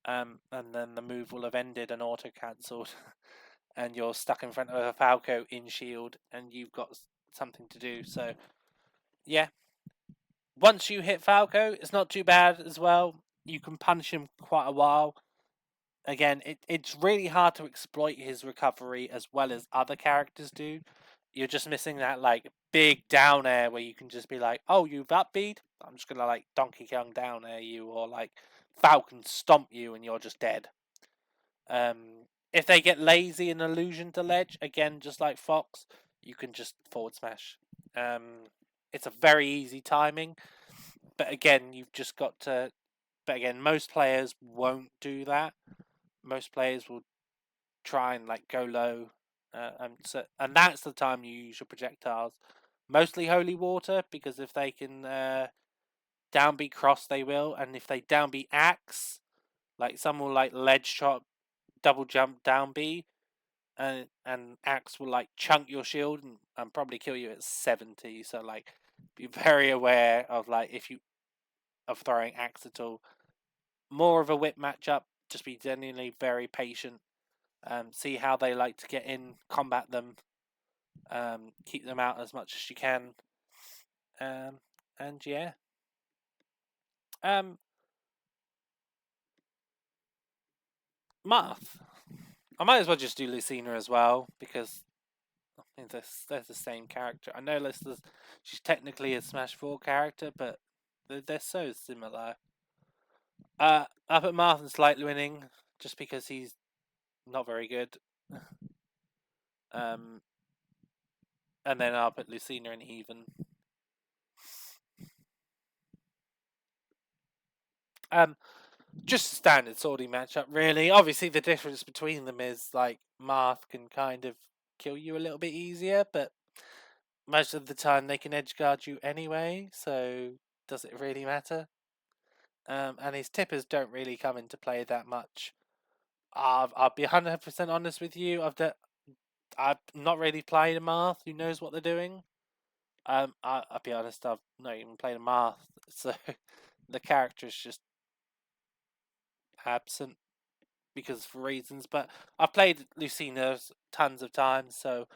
and then the move will have ended and auto cancelled. and you're stuck in front of a Falco in shield, and you've got something to do. So, yeah. Once you hit Falco, it's not too bad as well. You can punish him quite a while. Again, it's really hard to exploit his recovery as well as other characters do. You're just missing that like big down air where you can just be like, oh, you've up beat? I'm just gonna like Donkey Kong down air you, or like Falcon stomp you and you're just dead. If they get lazy and illusion to ledge, again, just like Fox, you can just forward smash. It's a very easy timing, but again, you've just got to. But again, most players won't do that. Most players will try and like go low, and that's the time you use your projectiles. Mostly holy water, because if they can downbeat cross, they will, and if they downbeat axe, like some will like ledge shot, double jump down B, and axe will like chunk your shield and probably kill you at 70. So like, be very aware of like if you of throwing axe at all. More of a whip matchup. Just be genuinely very patient. See how they like to get in, combat them, keep them out as much as you can. And yeah. Marth. I might as well just do Lucina as well, because I mean, they're the same character. I know she's technically a Smash 4 character, but they're so similar. Up at Marth and slightly winning, just because he's not very good. And then up at Lucina and even. Just a standard swording matchup, really. Obviously, the difference between them is like Marth can kind of kill you a little bit easier, but most of the time they can edge guard you anyway. So does it really matter? And his tippers don't really come into play that much. I'll be 100% honest with you. I've not really played a Marth who knows what they're doing. I'll be honest. I've not even played a Marth, so the character is just absent because of reasons. But I've played Lucina tons of times, so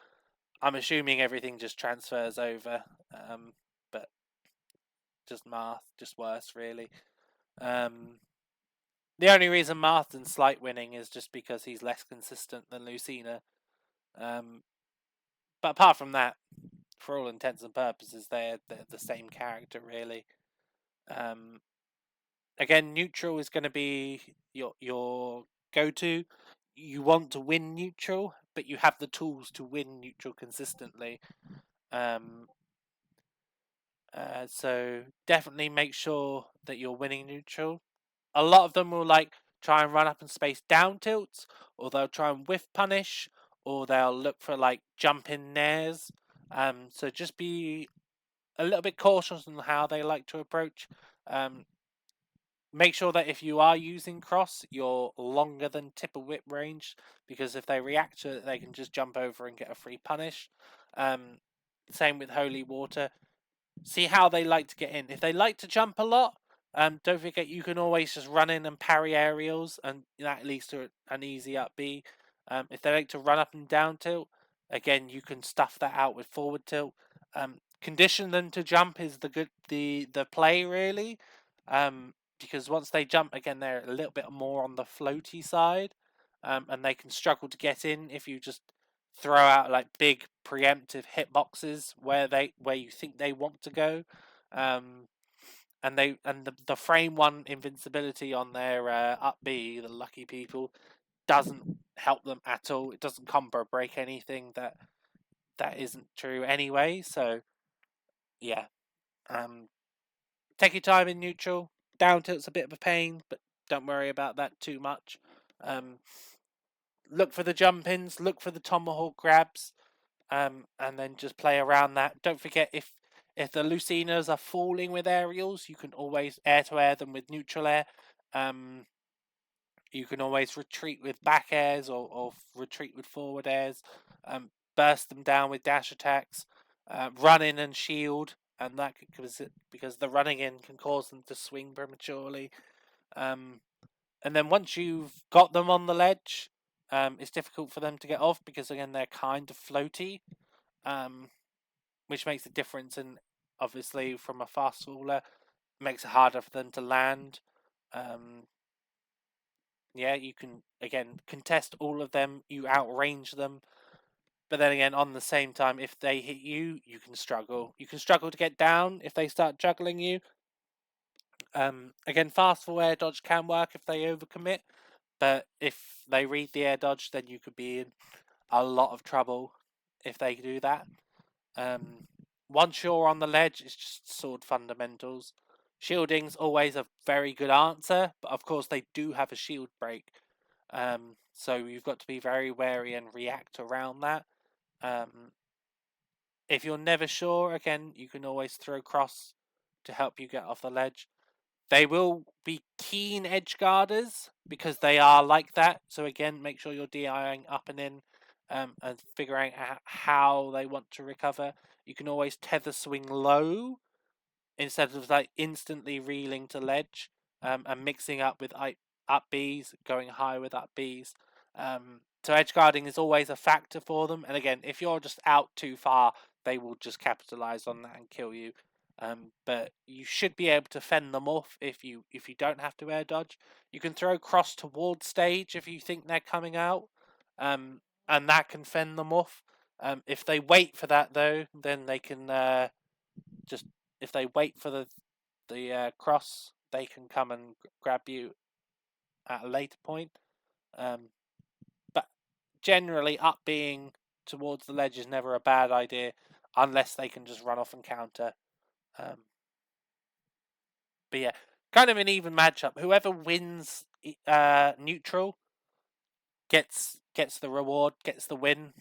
I'm assuming everything just transfers over. But just Marth, just worse, really. The only reason Martha's slight winning is just because he's less consistent than Lucina. But apart from that, for all intents and purposes, they're the same character, really. Again, neutral is going to be your go-to. You want to win neutral, but you have the tools to win neutral consistently. So definitely make sure that you're winning neutral. A lot of them will like try and run up and space down tilts, or they'll try and whiff punish, or they'll look for like jump in nairs. So just be a little bit cautious on how they like to approach. Make sure that if you are using cross, you're longer than tip of whip range, because if they react to it, they can just jump over and get a free punish. Same with holy water. See how they like to get in. If they like to jump a lot, don't forget you can always just run in and parry aerials, and that leads to an easy up B. If they like to run up and down tilt, again you can stuff that out with forward tilt. Condition them to jump is the play, really, because once they jump again, they're a little bit more on the floaty side, and they can struggle to get in if you just throw out like big preemptive hitboxes where you think they want to go, and the frame one invincibility on their up B, the lucky people, doesn't help them at all. It doesn't combo break anything that isn't true anyway. So yeah, take your time in neutral. Down tilt's a bit of a pain, but don't worry about that too much. Look for the jump ins, look for the tomahawk grabs, and then just play around that. Don't forget, if the Lucinas are falling with aerials, you can always air to air them with neutral air. You can always retreat with back airs, or retreat with forward airs. Burst them down with dash attacks. Run in and shield, and that because the running in can cause them to swing prematurely. And then once you've got them on the ledge, it's difficult for them to get off because again they're kind of floaty, which makes a difference. And obviously, from a fast faller, makes it harder for them to land. Yeah, you can again contest all of them. You outrange them. But then again, on the same time, if they hit you, you can struggle. You can struggle to get down if they start juggling you. Again, fast fall air dodge can work if they overcommit, but if they read the air dodge, then you could be in a lot of trouble if they do that. Once you're on the ledge, it's just sword fundamentals. Shielding's always a very good answer, but of course they do have a shield break. So you've got to be very wary and react around that. If you're never sure, again, you can always throw cross to help you get off the ledge. They will be keen edge guarders because they are like that. So again, make sure you're DIing up and in, and figuring out how they want to recover. You can always tether swing low instead of like instantly reeling to ledge, and mixing up with up Bs, going high with up Bs. So edge guarding is always a factor for them. And again, if you're just out too far, they will just capitalize on that and kill you. But you should be able to fend them off if you don't have to air dodge. You can throw cross towards stage if you think they're coming out, and that can fend them off. If they wait for that though, then they can just if they wait for the cross, they can come and grab you at a later point. But generally, up being towards the ledge is never a bad idea, unless they can just run off and counter. But yeah, kind of an even matchup. Whoever wins neutral gets the reward, gets the win.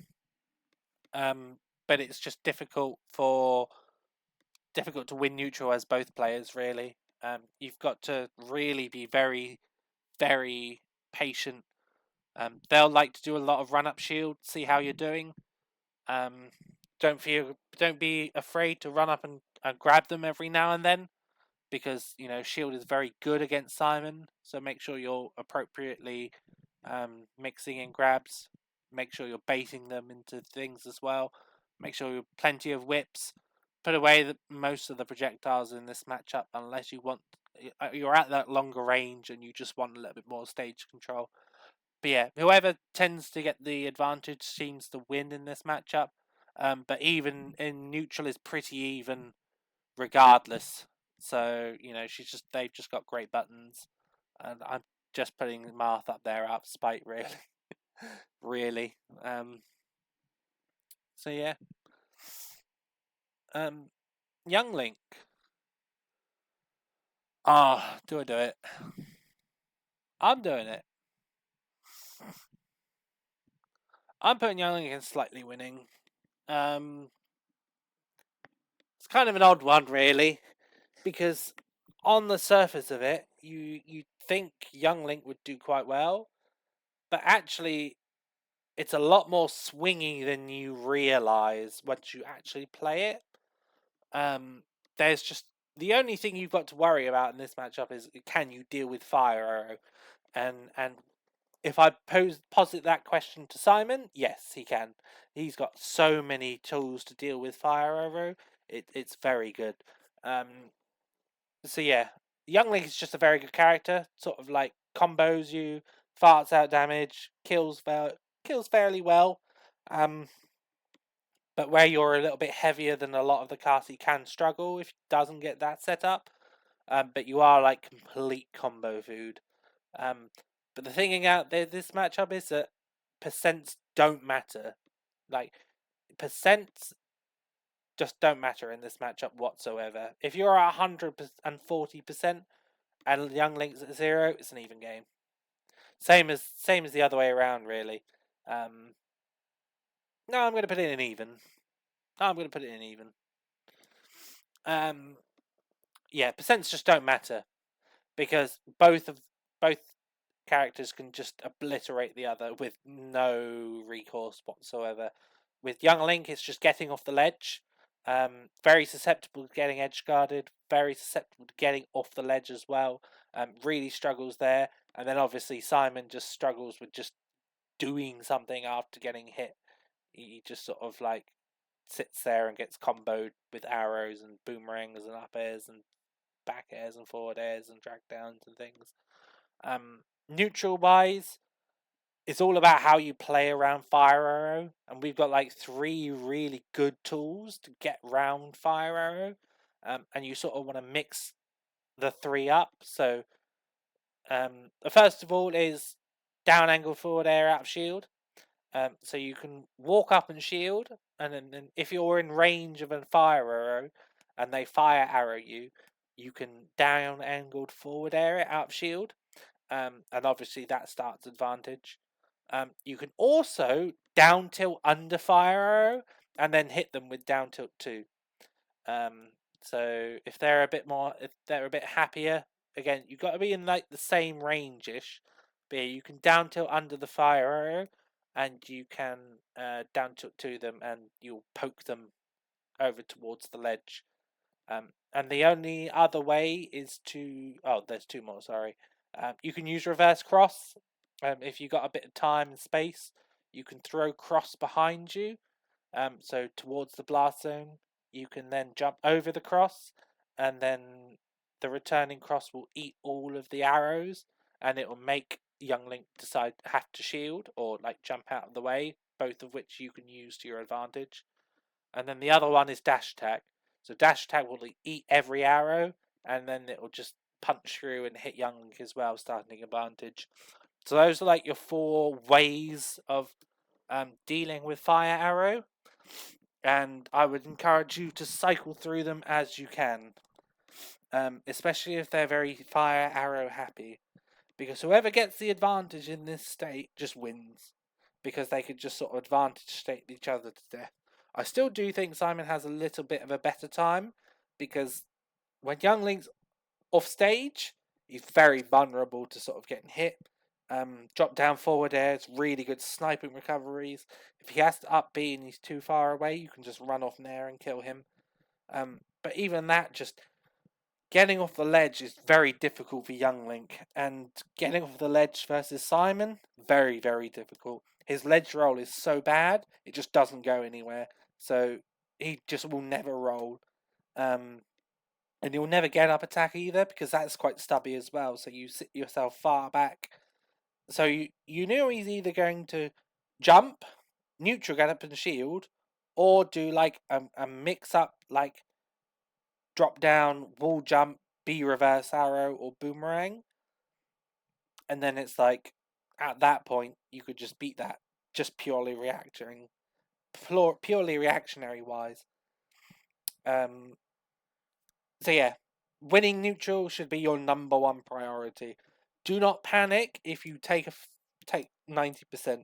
But it's just difficult to win neutral as both players. Really, you've got to really be very, very patient. They'll like to do a lot of run up shield, see how you're doing. Don't be afraid to run up and grab them every now and then, because shield is very good against Simon. So make sure you're appropriately mixing in grabs. Make sure you're baiting them into things as well. Make sure you're plenty of whips. Put away most of the projectiles in this matchup, unless you're at that longer range and you just want a little bit more stage control. But yeah, whoever tends to get the advantage seems to win in this matchup. But even in neutral is pretty even regardless. So they've just got great buttons, and I'm just putting Marth up there out of spite, really, really. So yeah, Young Link. Do I do it? I'm doing it. I'm putting Young Link in slightly winning. It's kind of an odd one, really, because on the surface of it, you think Young Link would do quite well, but actually, it's a lot more swingy than you realize once you actually play it. There's just the only thing you've got to worry about in this matchup is, can you deal with Fire Arrow? And if I posit that question to Simon, yes, he can. He's got so many tools to deal with Fire Arrow. It's very good. So yeah, Young Link is just a very good character. Sort of like combos you, farts out damage, kills fairly well. But where you're a little bit heavier than a lot of the cast, he can struggle if he doesn't get that set up. But you are like complete combo food. But the thing about this matchup is that percents don't matter. Like, percents just don't matter in this matchup whatsoever. If you're at 140% and Young Link's at 0, it's an even game. Same as the other way around, really. No, I'm going to put it in even. Yeah, percents just don't matter, because both characters can just obliterate the other with no recourse whatsoever. With Young Link, it's just getting off the ledge. Very susceptible to getting edge guarded. Very susceptible to getting off the ledge as well. Really struggles there. And then obviously Simon just struggles with just doing something after getting hit. He just sort of like sits there and gets comboed with arrows and boomerangs and up airs and back airs and forward airs and drag downs and things. Neutral wise, it's all about how you play around Fire Arrow, and we've got like 3 really good tools to get round Fire Arrow, and you sort of want to mix the 3 up. So, the first of all is down angle forward air out of shield. So you can walk up and shield, and then if you're in range of a fire arrow, and they fire arrow you, you can down angled forward air it out of shield, and obviously that starts advantage. You can also down tilt under fire arrow, and then hit them with down tilt 2. So if they're a bit happier, again you've got to be in like the same range-ish. But yeah, you can down tilt under the fire arrow, and you can down tilt to them, and you'll poke them over towards the ledge. And the only other way is to there's 2 more. Sorry, you can use reverse cross. If you got a bit of time and space, you can throw cross behind you, so towards the blast zone. You can then jump over the cross, and then the returning cross will eat all of the arrows, and it will make young Link have to shield or like jump out of the way, both of which you can use to your advantage. And then the other one is dash attack. So dash attack will eat every arrow, and then it will just punch through and hit young Link as well, starting advantage. So those are like your 4 ways of dealing with fire arrow, and I would encourage you to cycle through them as you can, especially if they're very fire arrow happy, because whoever gets the advantage in this state just wins, because they could just sort of advantage state each other to death. I still do think Simon has a little bit of a better time, because when young Link's off stage, he's very vulnerable to sort of getting hit. Drop down forward air, it's really good sniping recoveries. If he has to up B and he's too far away, you can just run off an air and kill him. But even that, just getting off the ledge is very difficult for young Link, and getting off the ledge versus Simon, very, very difficult. His ledge roll is so bad, it just doesn't go anywhere. So he just will never roll. And you'll never get up attack either, because that's quite stubby as well. So you sit yourself far back. So you know he's either going to jump, neutral get up and shield, or do like a mix up, like drop down, wall jump, B reverse arrow, or boomerang. And then it's like, at that point, you could just beat that, just purely reactionary wise. So yeah, winning neutral should be your number 1 priority. Do not panic if you take 90%.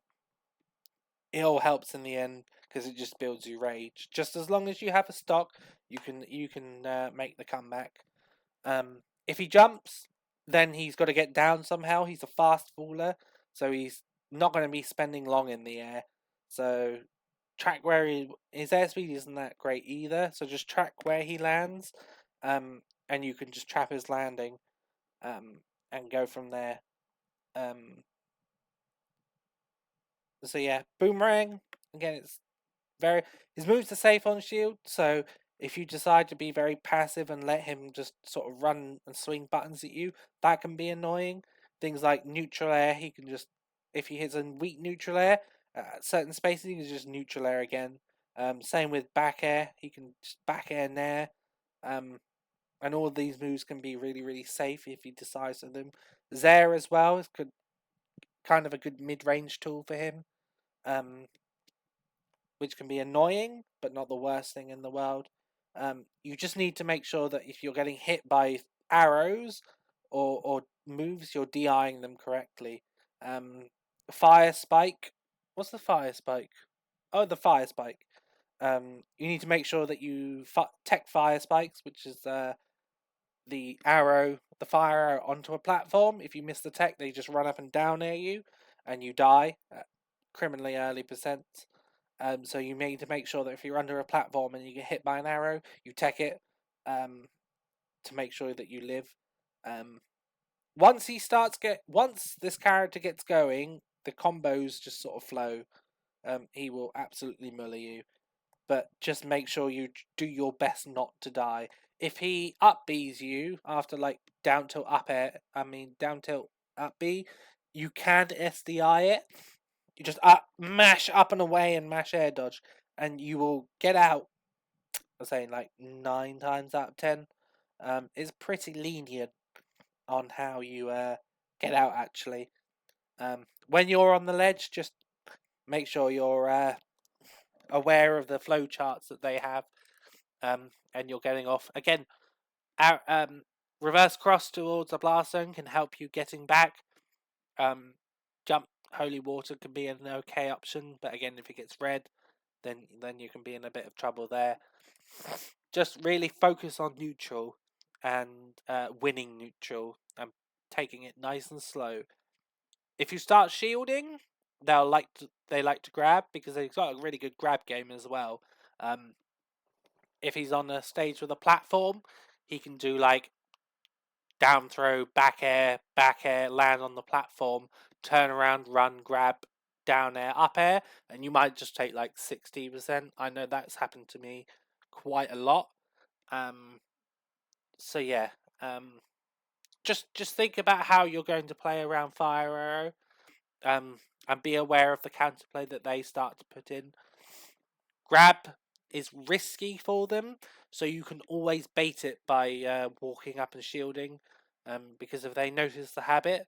It all helps in the end, because it just builds you rage. Just as long as you have a stock, you can make the comeback. If he jumps, then he's got to get down somehow. He's a fast faller, so he's not going to be spending long in the air. So track where his airspeed isn't that great either. So just track where he lands, and you can just trap his landing, and go from there. So yeah, boomerang again. It's his moves are safe on shield. So if you decide to be very passive and let him just sort of run and swing buttons at you, that can be annoying. Things like neutral air, he can just, if he hits a weak neutral air at certain spaces, he can just neutral air again. Same with back air, he can just back air nair. And all of these moves can be really, really safe if he decides to them. Zair as well is kind of a good mid-range tool for him, which can be annoying, but not the worst thing in the world. You just need to make sure that if you're getting hit by arrows or moves, you're DIing them correctly. Fire spike. What's the fire spike? Oh, the fire spike. You need to make sure that you tech fire spikes, which is the fire arrow onto a platform. If you miss the tech, they just run up and down near you, and you die at criminally early percent. So you need to make sure that if you're under a platform and you get hit by an arrow, you tech it, to make sure that you live. Once this character gets going, the combos just sort of flow, he will absolutely muller you. But just make sure you do your best not to die. If he up Bs you after like down tilt up air, down tilt up B, you can SDI it. You just mash up and away and mash air dodge, and you will get out. I'm saying like 9 times out of 10. It's pretty lenient on how you get out actually. When you're on the ledge, just make sure you're aware of the flow charts that they have, and you're getting off. Again, reverse cross towards the blast zone can help you getting back. Jump holy water can be an okay option, but again, if it gets red, then you can be in a bit of trouble there. Just really focus on neutral and winning neutral and taking it nice and slow. If you start shielding, they like to grab because they've got a really good grab game as well. If he's on a stage with a platform, he can do like down throw, back air, land on the platform, turn around, run, grab, down air, up air, and you might just take like 60%. I know that's happened to me quite a lot. So yeah, just think about how you're going to play around Fire Arrow, and be aware of the counterplay that they start to put in. Grab is risky for them, so you can always bait it by walking up and shielding, because if they notice the habit,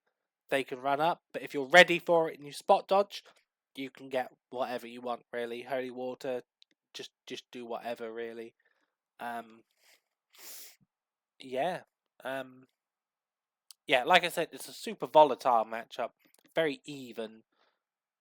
they can run up. But if you're ready for it and you spot dodge, you can get whatever you want really. Holy water, just do whatever really. Yeah. Yeah, like I said, it's a super volatile matchup, very even.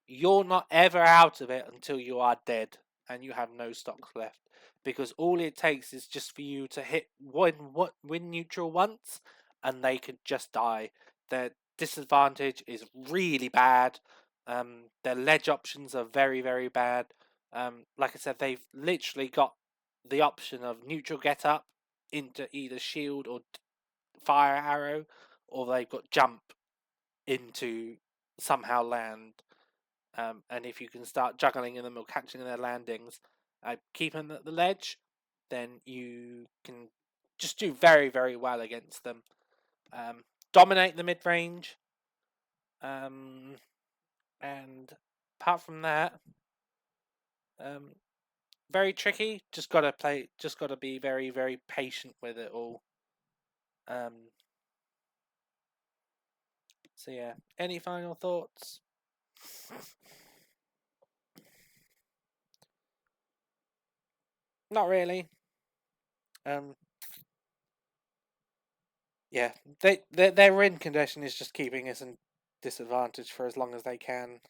You're not ever out of it until you are dead and you have no stocks left, because all it takes is just for you to hit win neutral once, and they could just die. Their disadvantage is really bad. Their ledge options are very, very bad. Like I said, they've literally got the option of neutral get up into either shield or fire arrow, or they've got jump into somehow land. And if you can start juggling them or catching their landings, keeping them at the ledge, then you can just do very, very well against them. Dominate the mid range, and apart from that, very tricky. Just gotta play. Just gotta be very, very patient with it all. So yeah. Any final thoughts? Not really. Yeah, their win condition is just keeping us in disadvantage for as long as they can.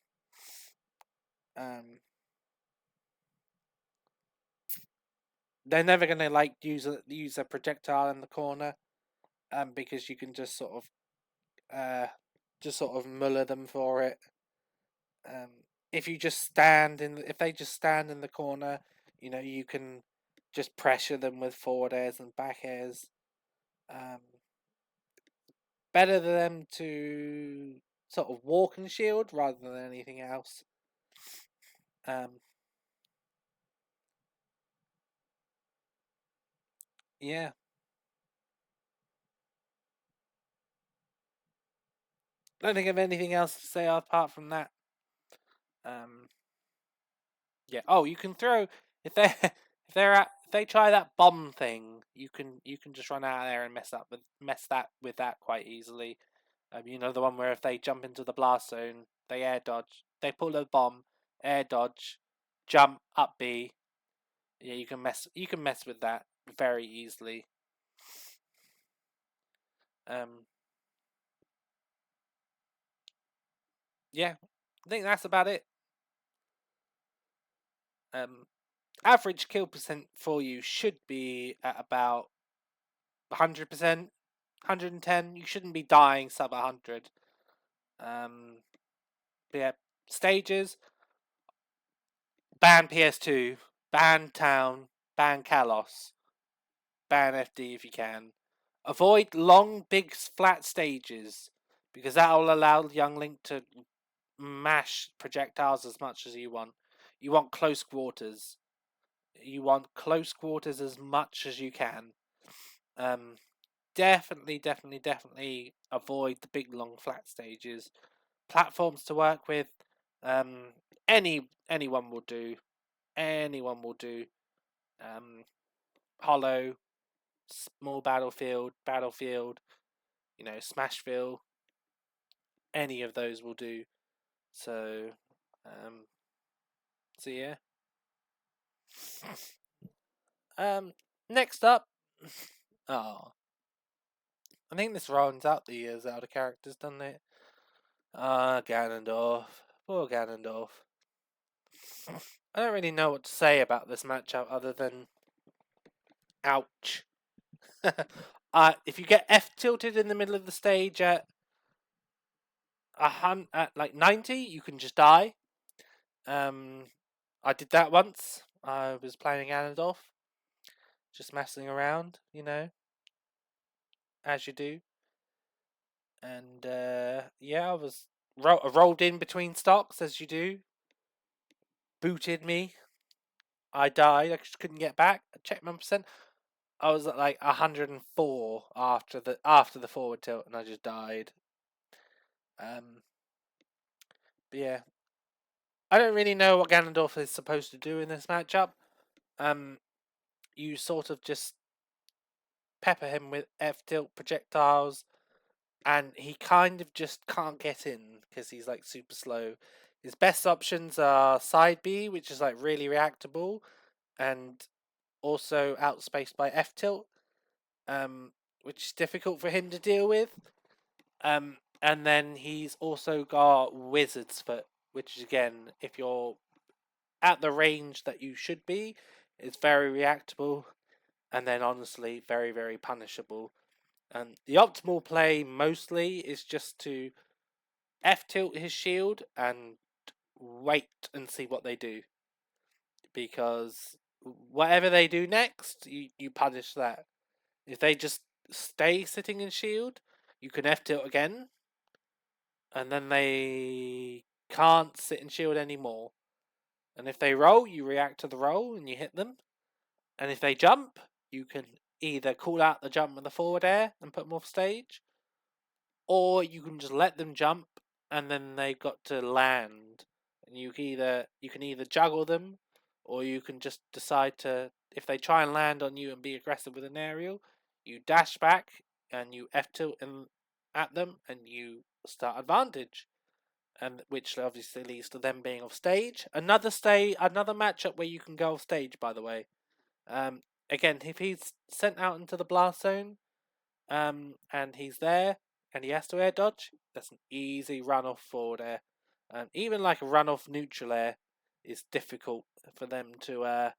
They're never gonna like use a projectile in the corner, because you can just sort of muller them for it. If they just stand in the corner, you can just pressure them with forward airs and back airs. Better than them to sort of walk and shield rather than anything else. Yeah. Don't think of anything else to say apart from that. Yeah. Oh, you can throw if they if they try that bomb thing, you can just run out of there and mess with that quite easily. The one where if they jump into the blast zone, they air dodge, they pull a bomb, air dodge, jump up B. Yeah, you can mess with that very easily. Yeah, I think that's about it. Average kill percent for you should be at about 100%, 110. You shouldn't be dying sub 100. But yeah, stages: ban PS2, ban Town, ban Kalos, ban FD if you can. Avoid long, big, flat stages, because that will allow Young Link to mash projectiles as much as you want. You want close quarters. You want close quarters as much as you can. Definitely avoid the big long flat stages. Platforms to work with. Anyone will do. Anyone will do. Hollow, small battlefield. Smashville. Any of those will do. So, um, so yeah. Next up, oh, I think this rounds out the Zelda characters, doesn't it? Ganondorf. Poor Ganondorf. I don't really know what to say about this matchup other than ouch. If you get F tilted in the middle of the stage at like 90, you can just die. I did that once. I was playing Ganondorf, just messing around, as you do. And yeah, I rolled in between stocks as you do. Booted me. I died. I just couldn't get back. I checked my percent. I was at like 104 after the forward tilt, and I just died. But yeah, I don't really know what Ganondorf is supposed to do in this matchup. You sort of just pepper him with F tilt projectiles, and he kind of just can't get in because he's like super slow. His best options are side B, which is like really reactable, and also outspaced by F tilt, which is difficult for him to deal with. And then he's also got Wizard's Foot, which is again, if you're at the range that you should be, it's very reactable, and then honestly, very, very punishable. And the optimal play mostly is just to F tilt his shield and wait and see what they do. Because whatever they do next, you punish that. If they just stay sitting in shield, you can F tilt again, and then they can't sit in shield anymore. And if they roll, you react to the roll and you hit them. And if they jump, you can either call out the jump with the forward air and put them off stage, or you can just let them jump and then they've got to land. And you can either juggle them, or you can just decide to, if they try and land on you and be aggressive with an aerial, you dash back and you F tilt at them and you start advantage. And which obviously leads to them being off stage. Another matchup where you can go off stage, by the way. Again, if he's sent out into the blast zone, and he's there, and he has to air dodge, that's an easy run off forward air. Even like a run off neutral air is difficult for them to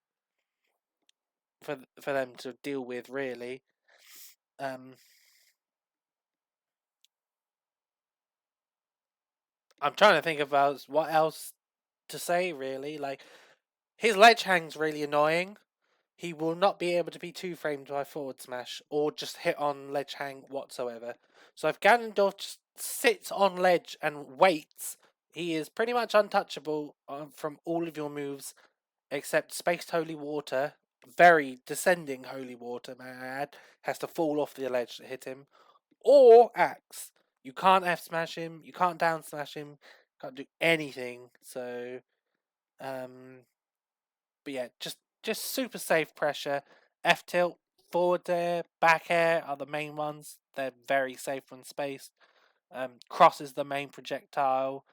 for them to deal with, really. I'm trying to think about what else to say, really. Like, his ledge hang's really annoying. He will not be able to be two framed by forward smash or just hit on ledge hang whatsoever. So if Ganondorf just sits on ledge and waits, he is pretty much untouchable from all of your moves except Spaced Holy Water. Very descending Holy Water, may I add, has to fall off the ledge to hit him. Or Axe. You can't F smash him, you can't down smash him, can't do anything. So, but yeah, just super safe pressure. F tilt, forward air, back air are the main ones. They're very safe when spaced. Cross is the main projectile.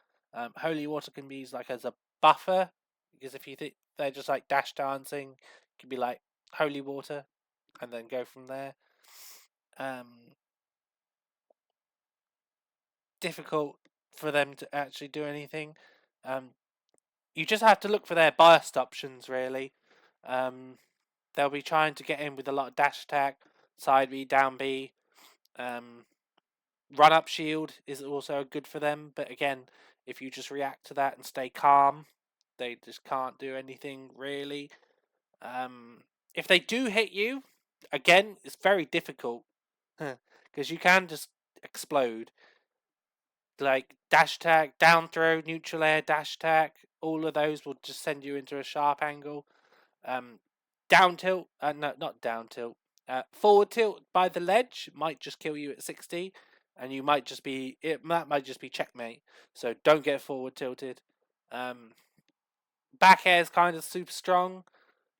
Holy water can be used like as a buffer, because if you think they're just like dash dancing, it can be like holy water, and then go from there. Difficult for them to actually do anything. You just have to look for their burst options, really. They'll be trying to get in with a lot of dash attack, side B, down B. Run up shield is also good for them, but again, if you just react to that and stay calm, they just can't do anything, really. If they do hit you, again, it's very difficult because you can just explode. like dash attack, down throw, neutral air, dash attack. All of those will just send you into a sharp angle. Down tilt, no, not down tilt. Forward tilt by the ledge might just kill you at 60, and you might just be that might just be checkmate. So don't get forward tilted. Back air is kind of super strong,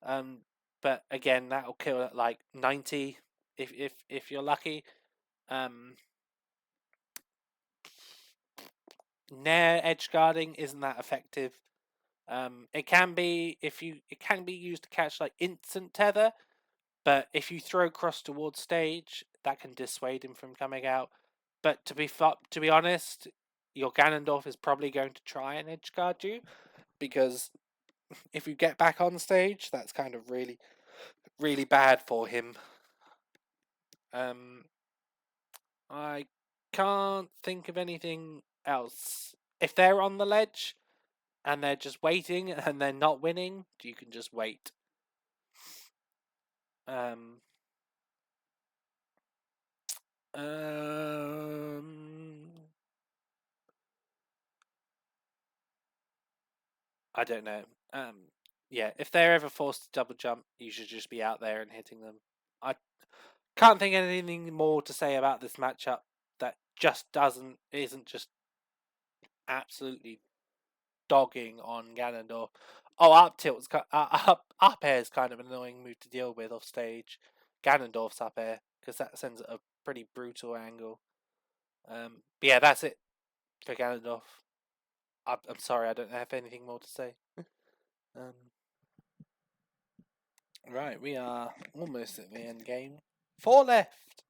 but again that'll kill at like 90 if you're lucky. Nair edge guarding isn't that effective. It can be it can be used to catch like instant tether, but if you throw cross towards stage, that can dissuade him from coming out. But to be honest, your Ganondorf is probably going to try and edge guard you, because if you get back on stage, that's kind of really bad for him. I can't think of anything else. If they're on the ledge and they're just waiting and they're not winning, you can just wait. Um, I don't know. Yeah, if they're ever forced to double jump, you should just be out there and hitting them. I can't think of anything more to say about this matchup that just isn't just absolutely dogging on Ganondorf. Oh, up air is kind of an annoying move to deal with off stage. Ganondorf's up air, because that sends a pretty brutal angle. But yeah, that's it for Ganondorf. I'm sorry, I don't have anything more to say. Right, we are almost at the end game. 4 left.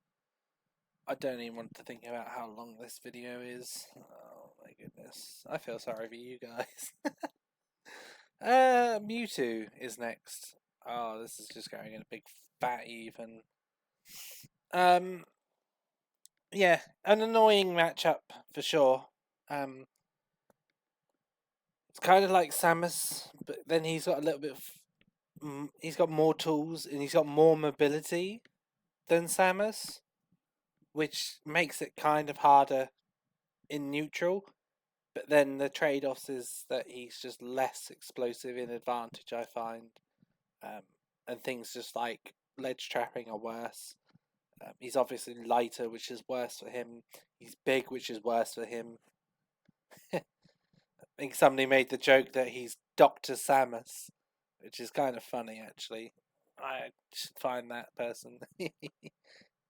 I don't even want to think about how long this video is. Oh my goodness, I feel sorry for you guys. Mewtwo is next. Oh, this is just going in a big fat even. Yeah, an annoying matchup for sure. It's kind of like Samus, but then he's got a little bit of, he's got more tools and he's got more mobility than Samus, which makes it kind of harder in neutral. But then the trade-offs is that he's just less explosive in advantage, I find. And things just like ledge trapping are worse. He's obviously lighter, which is worse for him. He's big, which is worse for him. I think somebody made the joke that he's Dr. Samus, which is kind of funny, actually. I should find that person.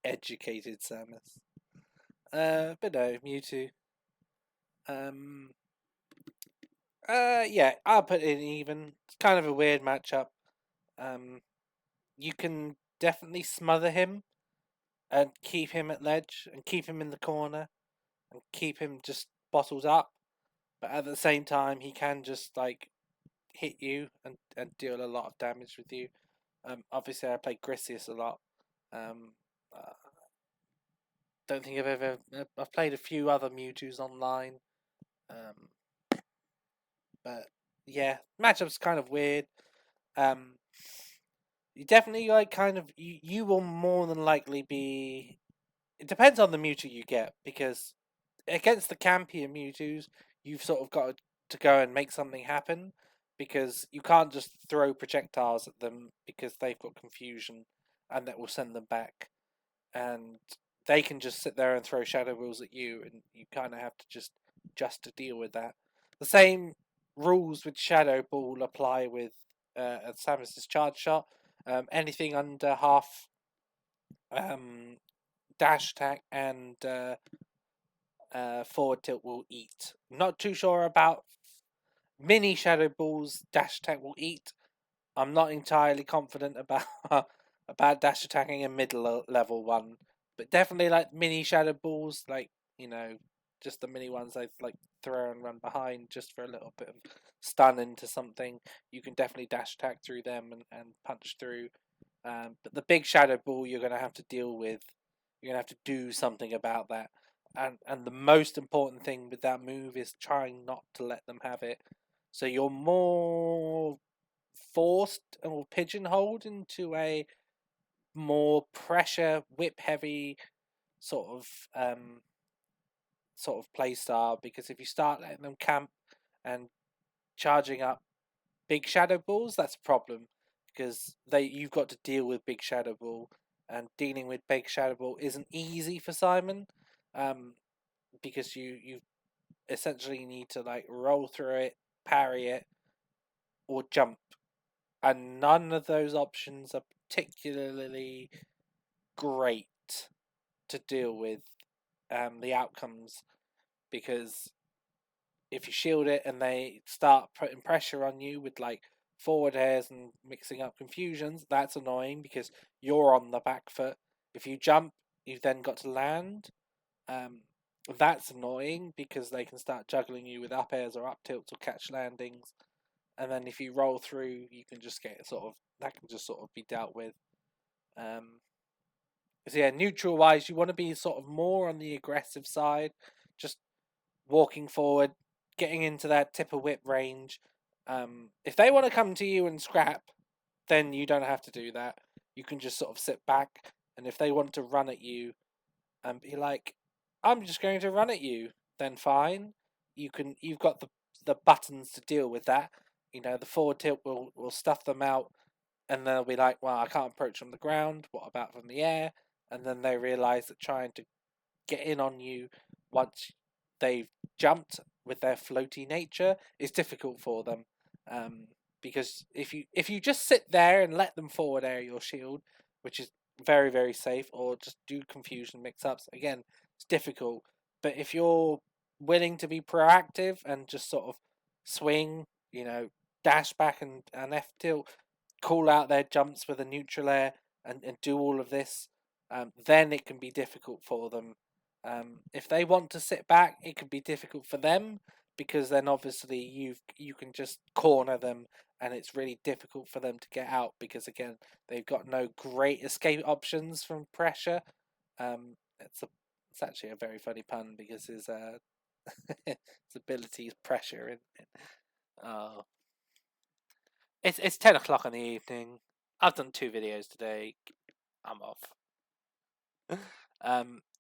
Educated Samus. But no, Mewtwo. Yeah, I'll put it in even. It's kind of a weird matchup. You can definitely smother him and keep him at ledge and keep him in the corner and keep him just bottled up. But at the same time, he can just like hit you and deal a lot of damage with you. Obviously, I play Grisius a lot. Don't think I've played a few other Mewtwo's online. But yeah, matchup's kind of weird. You definitely like kind of you will more than likely be. It depends on the Mewtwo you get, because against the campier Mewtwo's, you've sort of got to go and make something happen, because you can't just throw projectiles at them because they've got confusion, and that will send them back, and they can just sit there and throw shadow balls at you, and you kind of have to just to deal with that. The same rules with shadow ball apply with Samus's charge shot. Anything under half dash attack and forward tilt will eat. Not too sure about mini shadow balls dash attack will eat. I'm not entirely confident about about dash attacking a middle level one, but definitely like mini shadow balls, like just the mini ones I like throw and run behind just for a little bit of stun into something. You can definitely dash attack through them and punch through. But the big shadow ball you're gonna have to deal with. You're gonna have to do something about that. And the most important thing with that move is trying not to let them have it. So you're more forced or pigeonholed into a more pressure whip heavy sort of sort of play style, because if you start letting them camp and charging up big shadow balls, that's a problem, because you've got to deal with big shadow ball, and dealing with big shadow ball isn't easy for Simon, because you essentially need to like roll through it, parry it, or jump, and none of those options are particularly great to deal with the outcomes, because if you shield it and they start putting pressure on you with like forward airs and mixing up confusions, that's annoying because you're on the back foot. If you jump, you've then got to land. Um, that's annoying because they can start juggling you with up airs or up tilts or catch landings. And then if you roll through, you can just get that can just sort of be dealt with. So yeah, neutral wise, you want to be sort of more on the aggressive side, just walking forward, getting into that tip of whip range. If they want to come to you and scrap, then you don't have to do that. You can just sort of sit back, and if they want to run at you and be like, "I'm just going to run at you," then fine. You've got the buttons to deal with that. You know, the forward tilt will stuff them out, and they'll be like, "Well, I can't approach from the ground. What about from the air?" And then they realise that trying to get in on you once they've jumped with their floaty nature is difficult for them. Because if you just sit there and let them forward air your shield, which is very very safe, or just do confusion mix ups, again it's difficult. But if you're willing to be proactive and just sort of swing, dash back and F tilt, call out their jumps with a neutral air, and do all of this, then it can be difficult for them. If they want to sit back, it can be difficult for them, because then obviously you can just corner them, and it's really difficult for them to get out, because again they've got no great escape options from pressure. It's actually a very funny pun, because his his ability is pressure. Uh, it's 10 o'clock in the evening. I've done 2 videos today. I'm off.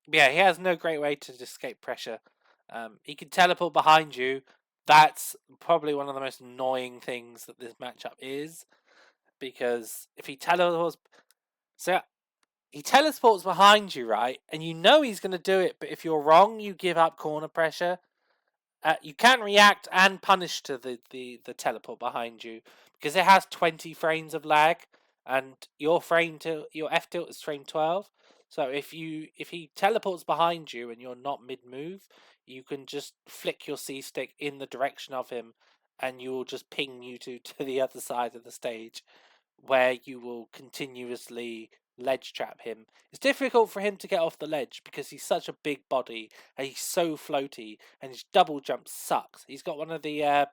Yeah, he has no great way to escape pressure. He can teleport behind you. That's probably one of the most annoying things that this matchup is, because if he teleports behind you, right, and you know he's going to do it, but if you're wrong, you give up corner pressure. You can react and punish to the teleport behind you, because it has 20 frames of lag, and your F tilt is frame 12. So if he teleports behind you and you're not mid move, you can just flick your C stick in the direction of him, and you will just ping Mewtwo to the other side of the stage, where you will continuously ledge trap him. It's difficult for him to get off the ledge because he's such a big body and he's so floaty, and his double jump sucks. He's got one of the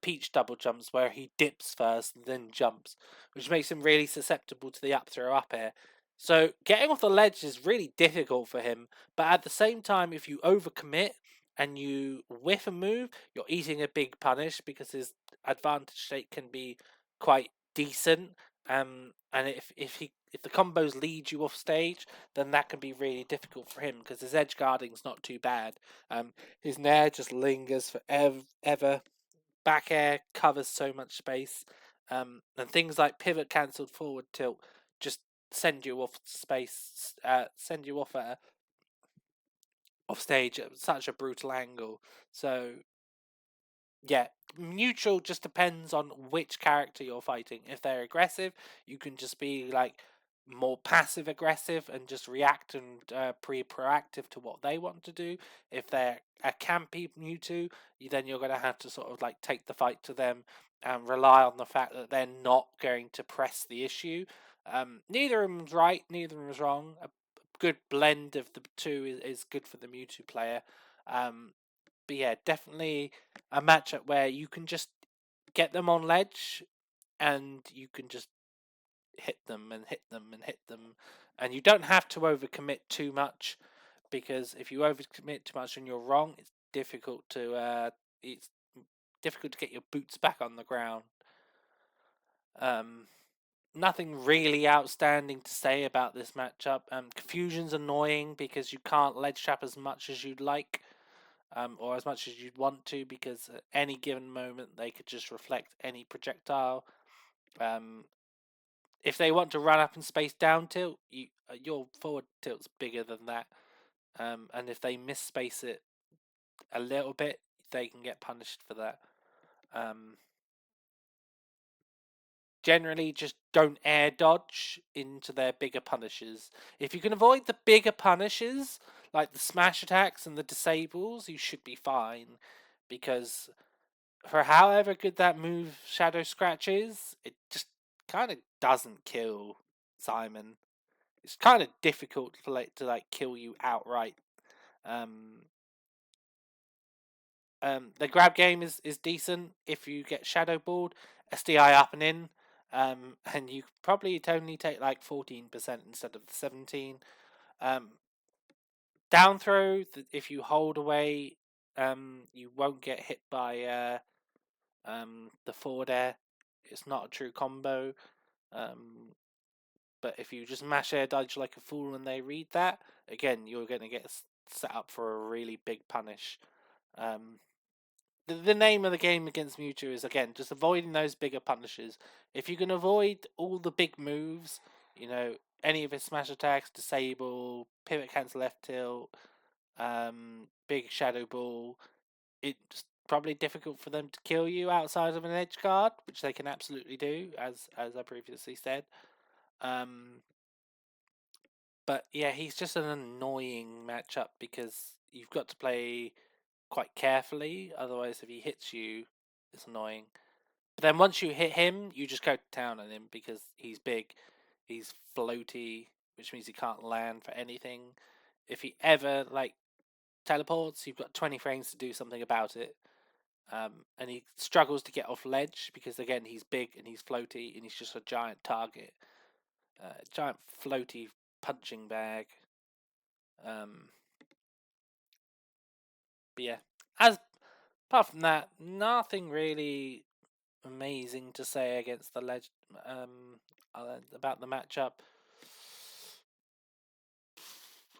Peach double jumps where he dips first and then jumps, which makes him really susceptible to the up throw up air. So getting off the ledge is really difficult for him, but at the same time, if you overcommit and you whiff a move, you're eating a big punish, because his advantage state can be quite decent. And if the combos lead you off stage, then that can be really difficult for him, because his edge guarding's not too bad. His nair just lingers forever. Back air covers so much space. And things like pivot cancelled forward tilt just send you off space, send you off stage at such a brutal angle. So yeah, neutral just depends on which character you're fighting. If they're aggressive, you can just be like more passive aggressive and just react and proactive to what they want to do. If they're a campy Mewtwo, then you're going to have to sort of like take the fight to them and rely on the fact that they're not going to press the issue. Neither of them's right, neither of them's wrong. A good blend of the two is good for the Mewtwo player. But yeah, definitely a matchup where you can just get them on ledge, and you can just hit them and hit them and hit them, and you don't have to overcommit too much, because if you overcommit too much and you're wrong, it's difficult to get your boots back on the ground. Um, nothing really outstanding to say about this matchup. Confusion's annoying because you can't ledge trap as much as you'd like, or as much as you'd want to, because at any given moment they could just reflect any projectile. If they want to run up and space down tilt, your forward tilt's bigger than that. And if they miss space it a little bit, they can get punished for that. Generally, just don't air dodge into their bigger punishes. If you can avoid the bigger punishes, like the smash attacks and the disables, you should be fine. Because for however good that move Shadow Scratch is, it just kind of doesn't kill Simon. It's kind of difficult to kill you outright. Um, the grab game is decent if you get shadow balled, SDI up and in, and you probably only take like 14% instead of the 17. Down throw, if you hold away, you won't get hit by the forward air. It's not a true combo. But if you just mash air dodge like a fool and they read that, again, you're going to get set up for a really big punish. The name of the game against Mewtwo is, again, just avoiding those bigger punishes. If you can avoid all the big moves, any of his smash attacks, disable, pivot cancel left tilt, big shadow ball, it's probably difficult for them to kill you outside of an edge guard, which they can absolutely do, as I previously said. But yeah, he's just an annoying matchup because you've got to play quite carefully. Otherwise, if he hits you, it's annoying. But then once you hit him, you just go to town on him because he's big, he's floaty, which means he can't land for anything. If he ever teleports, you've got 20 frames to do something about it. And he struggles to get off ledge because again he's big and he's floaty and he's just a giant target, giant floaty punching bag. But yeah, as apart from that, nothing really amazing to say against the ledge about the matchup.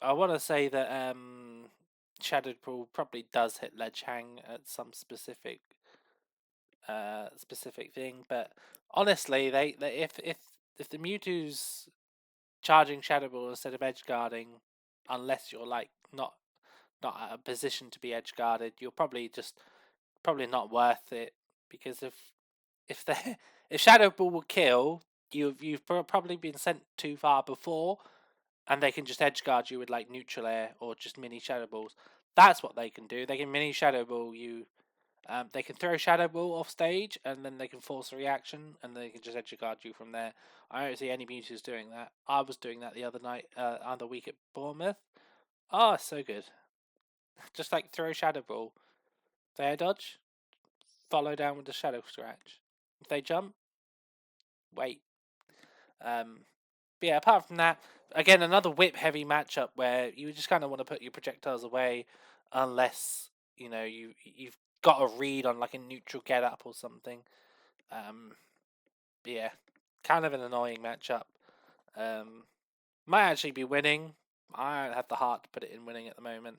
I want to say that Shadow Pool probably does hit ledge hang at some specific thing, but honestly, they if the Mewtwo's charging Shadow Ball instead of edge guarding, unless you're not at a position to be edge guarded, you're probably not worth it, because if they if Shadow Ball will kill, you've probably been sent too far before, and they can just edge guard you with neutral air or just mini Shadow Balls. That's what they can do. They can mini Shadow Ball you. They can throw Shadow Ball off stage, and then they can force a reaction, and they can just edge guard you from there. I don't see any Mewtwo's doing that. I was doing that the other night, other week at Bournemouth. Oh, so good. Just throw Shadow Ball. They air dodge, follow down with the Shadow Scratch. If they jump, wait. But yeah, apart from that, again, another whip heavy matchup where you just kind of want to put your projectiles away, unless you've got a read on a neutral get up or something. But yeah, kind of an annoying matchup. Might actually be winning. I don't have the heart to put it in winning at the moment.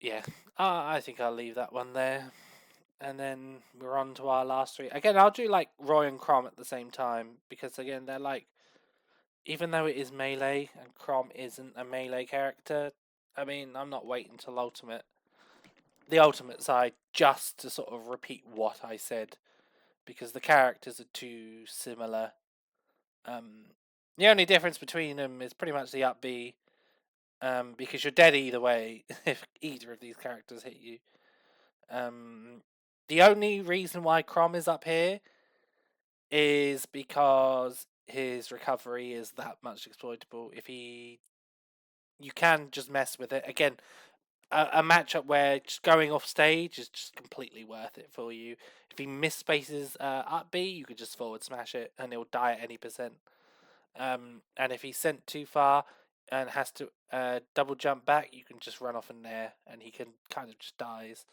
Yeah, I think I'll leave that one there. And then we're on to our last three. Again, I'll do Roy and Chrom at the same time, because again, they're even though it is melee and Chrom isn't a melee character, I mean, I'm not waiting till the ultimate side just to sort of repeat what I said, because the characters are too similar. The only difference between them is pretty much the up B, because you're dead either way if either of these characters hit you. The only reason why Chrom is up here is because his recovery is that much exploitable. You can just mess with it. Again, a matchup where just going off stage is just completely worth it for you. If he misspaces up B, you could just forward smash it and he'll die at any percent. And if he's sent too far and has to double jump back, you can just run off in there and he can kind of just dies.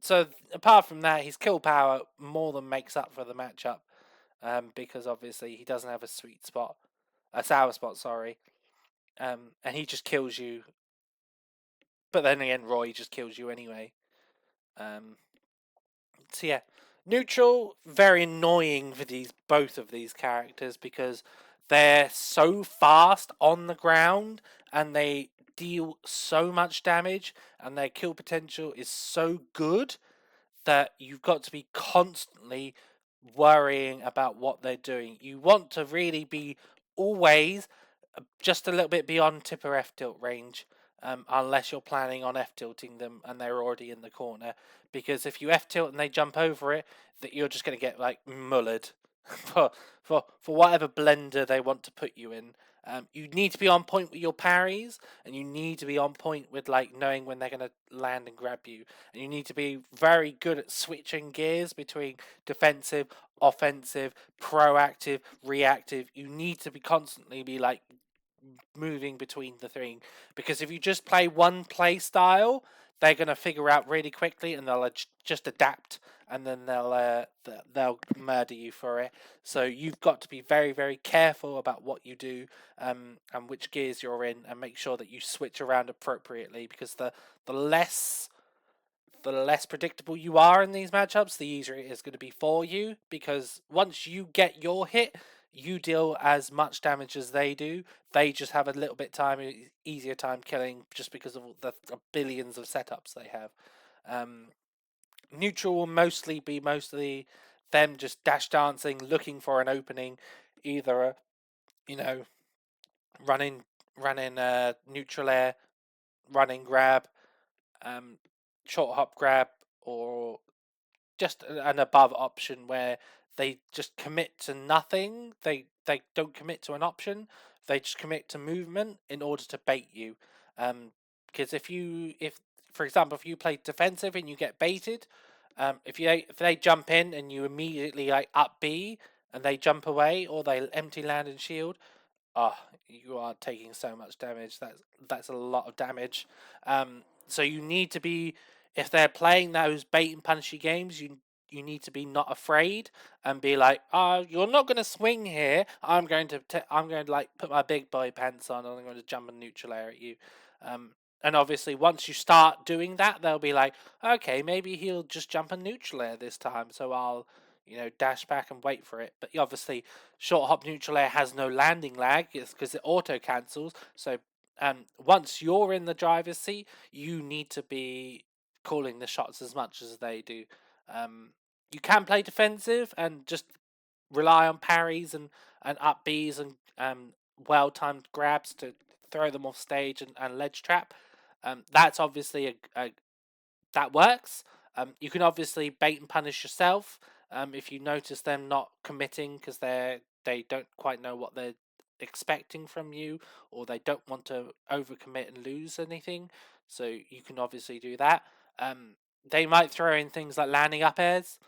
So apart from that, his kill power more than makes up for the matchup, because obviously he doesn't have a sweet spot, a sour spot, sorry, and he just kills you. But then again, Roy just kills you anyway. Um, so yeah, neutral, very annoying for both of these characters because they're so fast on the ground and they deal so much damage and their kill potential is so good that you've got to be constantly worrying about what they're doing. You want to really be always just a little bit beyond tipper F tilt range, unless you're planning on F tilting them and they're already in the corner. Because if you F tilt and they jump over it, that you're just going to get like mullered for whatever blender they want to put you in. You need to be on point with your parries, and you need to be on point with like knowing when they're going to land and grab you. And you need to be very good at switching gears between defensive, offensive, proactive, reactive. You need to be constantly be like moving between the three, because if you just play one play style, they're going to figure out really quickly and they'll just adapt, and then they'll murder you for it. So you've got to be very, very careful about what you do, and which gears you're in, and make sure that you switch around appropriately, because the less the less predictable you are in these matchups, the easier it is going to be for you. Because once you get your hit, you deal as much damage as they do. They just have a little bit easier time killing, just because of the billions of setups they have. Um, Neutral will mostly them just dash dancing, looking for an opening, either you know running neutral air, running grab, um, short hop grab, or just an above option where they just commit to nothing. They don't commit to an option. They just commit to movement in order to bait you. Because if for example, if you play defensive and you get baited, if they jump in and you immediately like up B and they jump away, or they empty land and shield, oh, you are taking so much damage. That's a lot of damage. So you need to be, if they're playing those bait and punchy games, you need to be not afraid and be like, oh, you're not going to swing here. I'm going to like put my big boy pants on and I'm going to jump and neutral air at you. Um, and obviously, once you start doing that, they'll be like, okay, maybe he'll just jump and neutral air this time. So I'll, dash back and wait for it. But obviously, short hop neutral air has no landing lag. It's because it auto cancels. So once you're in the driver's seat, you need to be calling the shots as much as they do. Um, you can play defensive and just rely on parries and up Bs and well timed grabs to throw them off stage and ledge trap. That's obviously that works. You can obviously bait and punish yourself if you notice them not committing because they don't quite know what they're expecting from you, or they don't want to overcommit and lose anything. So you can obviously do that. Um, they might throw in things like landing up airs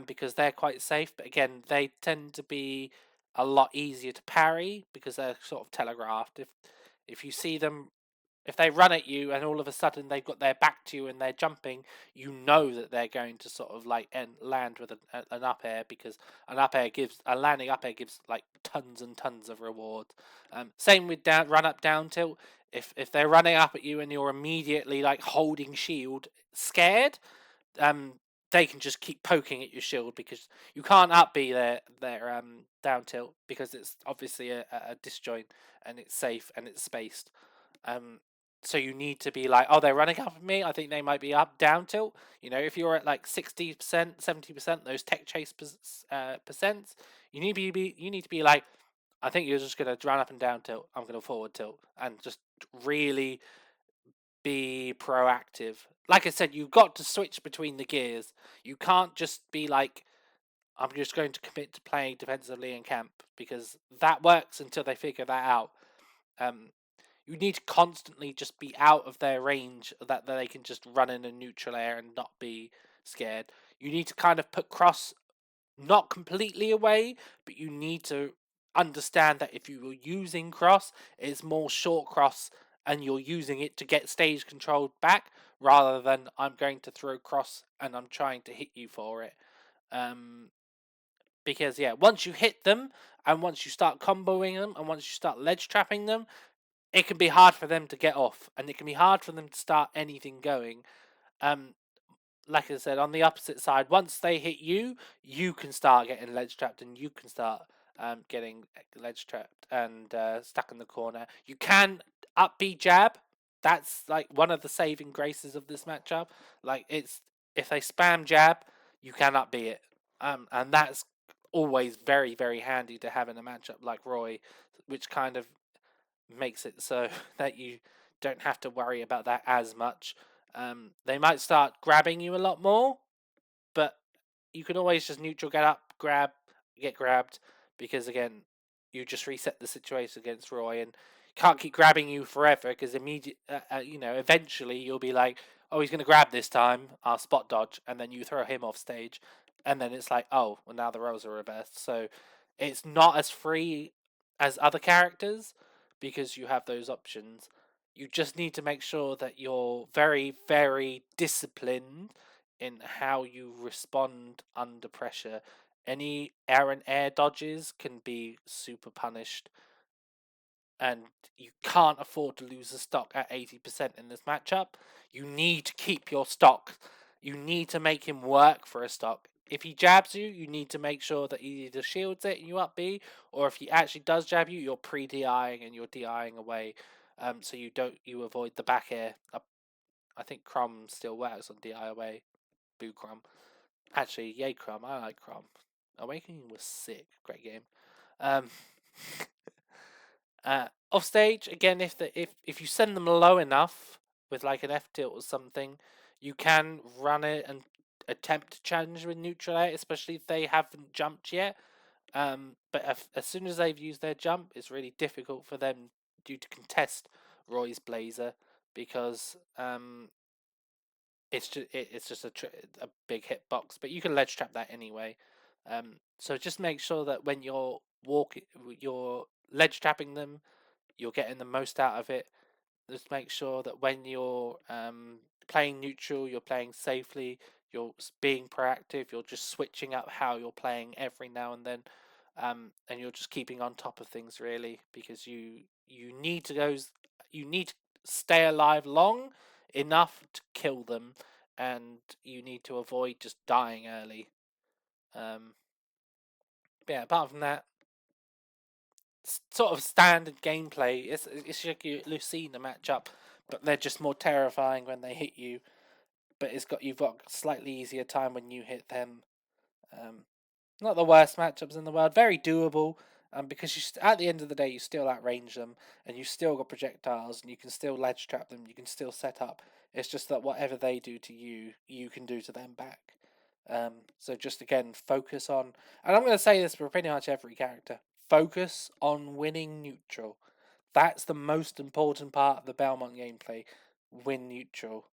because they're quite safe, but again, they tend to be a lot easier to parry because they're sort of telegraphed. If you see them, if they run at you and all of a sudden they've got their back to you and they're jumping, you know that they're going to sort of like land with an up air, because a landing up air gives like tons and tons of reward. Same with run up down tilt. If they're running up at you and you're immediately like holding shield, scared, um, they can just keep poking at your shield, because you can't up B their down tilt, because it's obviously a disjoint and it's safe and it's spaced. Um, so you need to be like, oh, they're running up at me. I think they might be up down tilt. If you're at like 60%, 70%, those tech chase percents, you need to be like, I think you're just gonna run up and down tilt. I'm gonna forward tilt and just really be proactive. Like I said, you've got to switch between the gears. You can't just be like, I'm just going to commit to playing defensively in camp, because that works until they figure that out. Um, you need to constantly just be out of their range, that they can just run in a neutral air and not be scared. You need to kind of put cross not completely away, but you need to understand that if you were using cross, it's more short cross and you're using it to get stage control back, rather than I'm going to throw cross and I'm trying to hit you for it. Because once you hit them, and once you start comboing them, and once you start ledge trapping them, it can be hard for them to get off, and it can be hard for them to start anything going. Like I said, on the opposite side, once they hit you, you can start getting ledge trapped, and you can start getting ledge trapped and stuck in the corner. You can up B jab. That's like one of the saving graces of this matchup. Like, it's, if they spam jab, you can up B it, and that's always very, very handy to have in a matchup like Roy, which kind of makes it so that you don't have to worry about that as much. They might start grabbing you a lot more, but you can always just neutral, get up, grab, get grabbed, because again, you just reset the situation against Roy, and can't keep grabbing you forever, because eventually you'll be like, oh, he's going to grab this time, I'll spot dodge, and then you throw him off stage, and then it's like, oh, well, now the roles are reversed. So it's not as free as other characters, because you have those options. You just need to make sure that you're very, very disciplined in how you respond under pressure. Any air dodges can be super punished, and you can't afford to lose a stock at 80% in this matchup. You need to keep your stock. You need to make him work for a stock. If he jabs you, you need to make sure that he either shields it and you up B, or if he actually does jab you, you're pre-DIing and you're DIing away, so you avoid the back air. I think Chrom still works on DI away. Boo Chrom. Actually, yay Chrom. I like Chrom. Awakening was sick. Great game. Um, Off stage again, if you send them low enough with like an F tilt or something, you can run it and attempt to challenge with neutral air, especially if they haven't jumped yet. But as soon as they've used their jump, it's really difficult for them due to contest Roy's Blazer, because it's just a big hitbox. But you can ledge trap that anyway. So just make sure that when you're ledge trapping them, you're getting the most out of it. Just make sure that when you're playing neutral, you're playing safely, you're being proactive, you're just switching up how you're playing every now and then, and you're just keeping on top of things, really, because you need to stay alive long enough to kill them, and you need to avoid just dying early. Apart from that, sort of standard gameplay. It's Sheik Lucina matchup, but they're just more terrifying when they hit you. But you've got slightly easier time when you hit them. Not the worst matchups in the world, very doable. Because at the end of the day, you still outrange them, and you still got projectiles, and you can still ledge trap them. You can still set up. It's just that whatever they do to you, you can do to them back. So just again, focus on, and I'm going to say this for pretty much every character, focus on winning neutral. That's the most important part of the Belmont gameplay. Win neutral.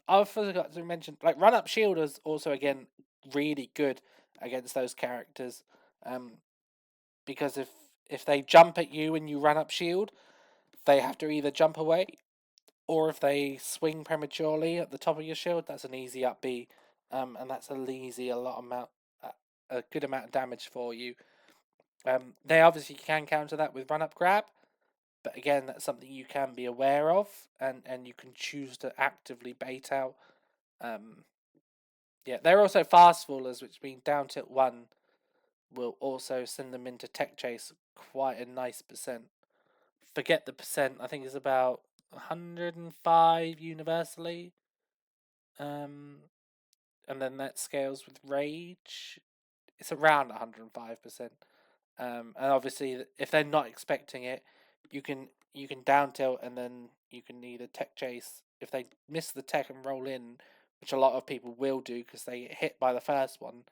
I forgot to mention, like, run up shield is also again really good against those characters. Because if they jump at you and you run up shield, they have to either jump away, or if they swing prematurely at the top of your shield, that's an easy up B, and that's a good amount of damage for you. They obviously can counter that with run up grab, but again, that's something you can be aware of, and you can choose to actively bait out. They're also fast fallers, which means down tilt 1 will also send them into tech chase quite a nice percent. Forget the percent, I think it's about 105 universally. And then that scales with rage. It's around 105%. And obviously, if they're not expecting it, you can down tilt, and then you can either tech chase. If they miss the tech and roll in, which a lot of people will do because they get hit by the first one,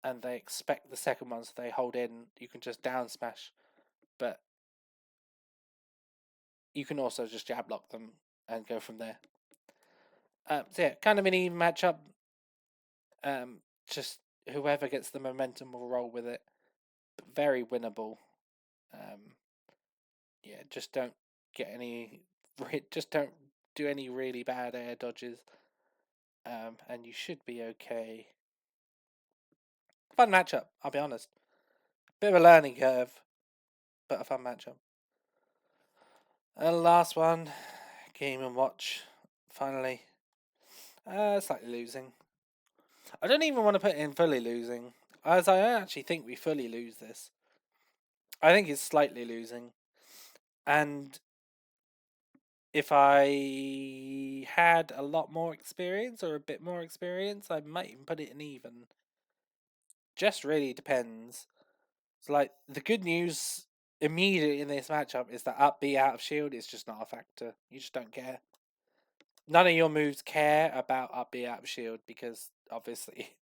and they expect the second one, so they hold in, you can just down smash. But you can also just jab lock them and go from there. Kind of an even matchup. Just whoever gets the momentum will roll with it. But very winnable. Just don't get any just don't do any really bad air dodges, and you should be okay. Fun matchup, I'll be honest. Bit of a learning curve, but a fun matchup. And the last one, Game and Watch, finally. Slightly losing. I don't even want to put in fully losing, as I don't actually think we fully lose this. I think it's slightly losing. And if I had a lot more experience or a bit more experience, I might even put it in even. Just really depends. It's like the good news immediately in this matchup is that up B out of shield is just not a factor. You just don't care. None of your moves care about up B out of shield because obviously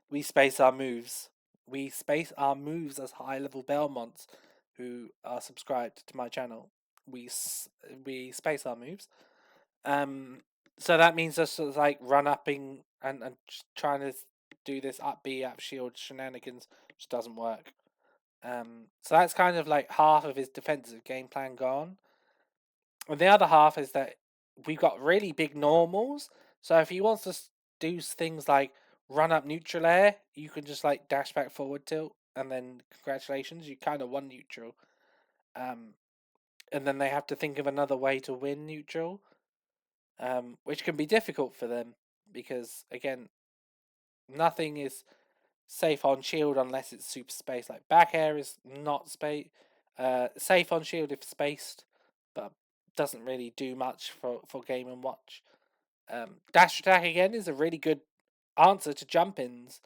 we space our moves. We space our moves as high level Belmonts who are subscribed to my channel. We space our moves. So that means us sort of like run upping and just trying to do this up B up shield shenanigans, which doesn't work. So that's kind of like half of his defensive game plan gone. And the other half is that we've got really big normals. So if he wants to do things like run up neutral air, you can just like dash back forward tilt, and then congratulations, you kind of won neutral. And then they have to think of another way to win neutral, which can be difficult for them because again, nothing is safe on shield unless it's super spaced. Like back air is not safe on shield if spaced, but doesn't really do much for Game and Watch. Dash attack again is a really good answer to jump ins.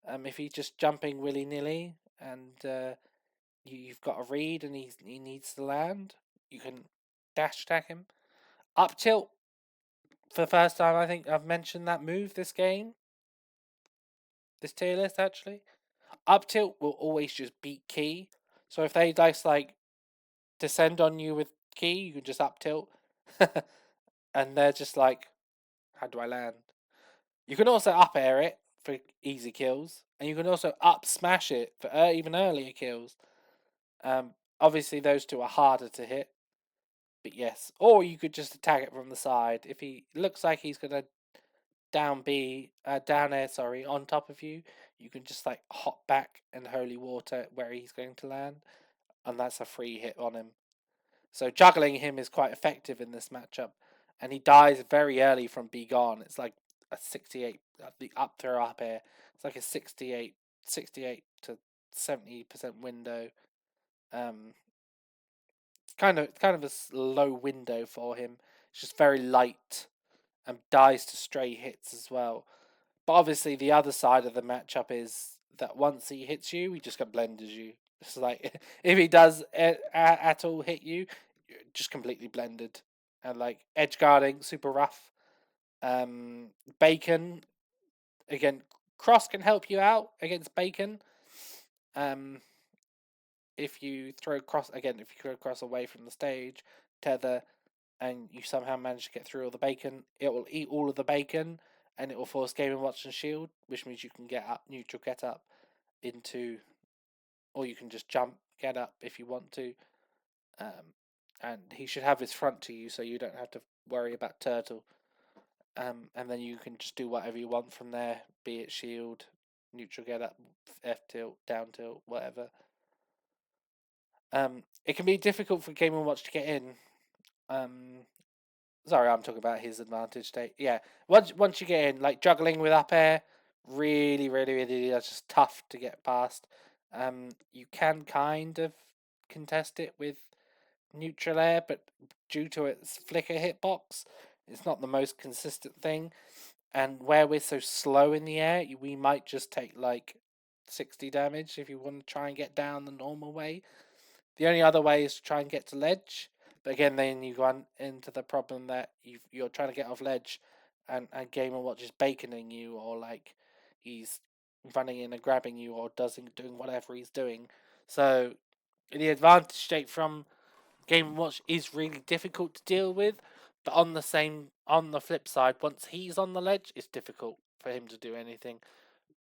If he's just jumping willy nilly and you've got a read and he needs to land, you can dash attack him. Up tilt, for the first time I think I've mentioned that move this game. This tier list actually. Up tilt will always just beat key. So if they dice like descend on you with key, you can just up tilt. And they're just like, how do I land? You can also up air it for easy kills, and you can also up smash it for even earlier kills. Obviously those two are harder to hit, but yes. Or you could just attack it from the side. If he looks like he's gonna down air, on top of you, you can just like hop back and holy water where he's going to land, and that's a free hit on him. So juggling him is quite effective in this matchup, and he dies very early from Be Gone. It's like a 68, the up throw up air. It's like a 68 to 70% window. It's kind of a low window for him. It's just very light and dies to stray hits as well. But obviously, the other side of the matchup is that once he hits you, he just got blended you. It's like if he does at all hit you, you're just completely blended. And like edge guarding, super rough. Bacon again. Cross can help you out against Bacon. Um, if you throw cross away from the stage, tether, and you somehow manage to get through all the bacon, it will eat all of the bacon, and it will force Game and Watch and Shield, which means you can get up neutral, get up into, or you can just jump, get up if you want to. And he should have his front to you, so you don't have to worry about turtle. And then you can just do whatever you want from there, be it shield, neutral, get up, F tilt, down tilt, whatever. It can be difficult for Game and Watch to get in. Sorry, I'm talking about his advantage state. Yeah, once you get in, like juggling with up air, really, that's just tough to get past. You can kind of contest it with neutral air, but due to its flicker hitbox, it's not the most consistent thing. And where we're so slow in the air, we might just take like 60 damage if you want to try and get down the normal way. The only other way is to try and get to ledge, but again, then you run into the problem that you're trying to get off ledge, and Game and Watch is baconing you, or like he's running in and grabbing you, or doing whatever he's doing. So the advantage state from Game and Watch is really difficult to deal with, but on the flip side, once he's on the ledge, it's difficult for him to do anything.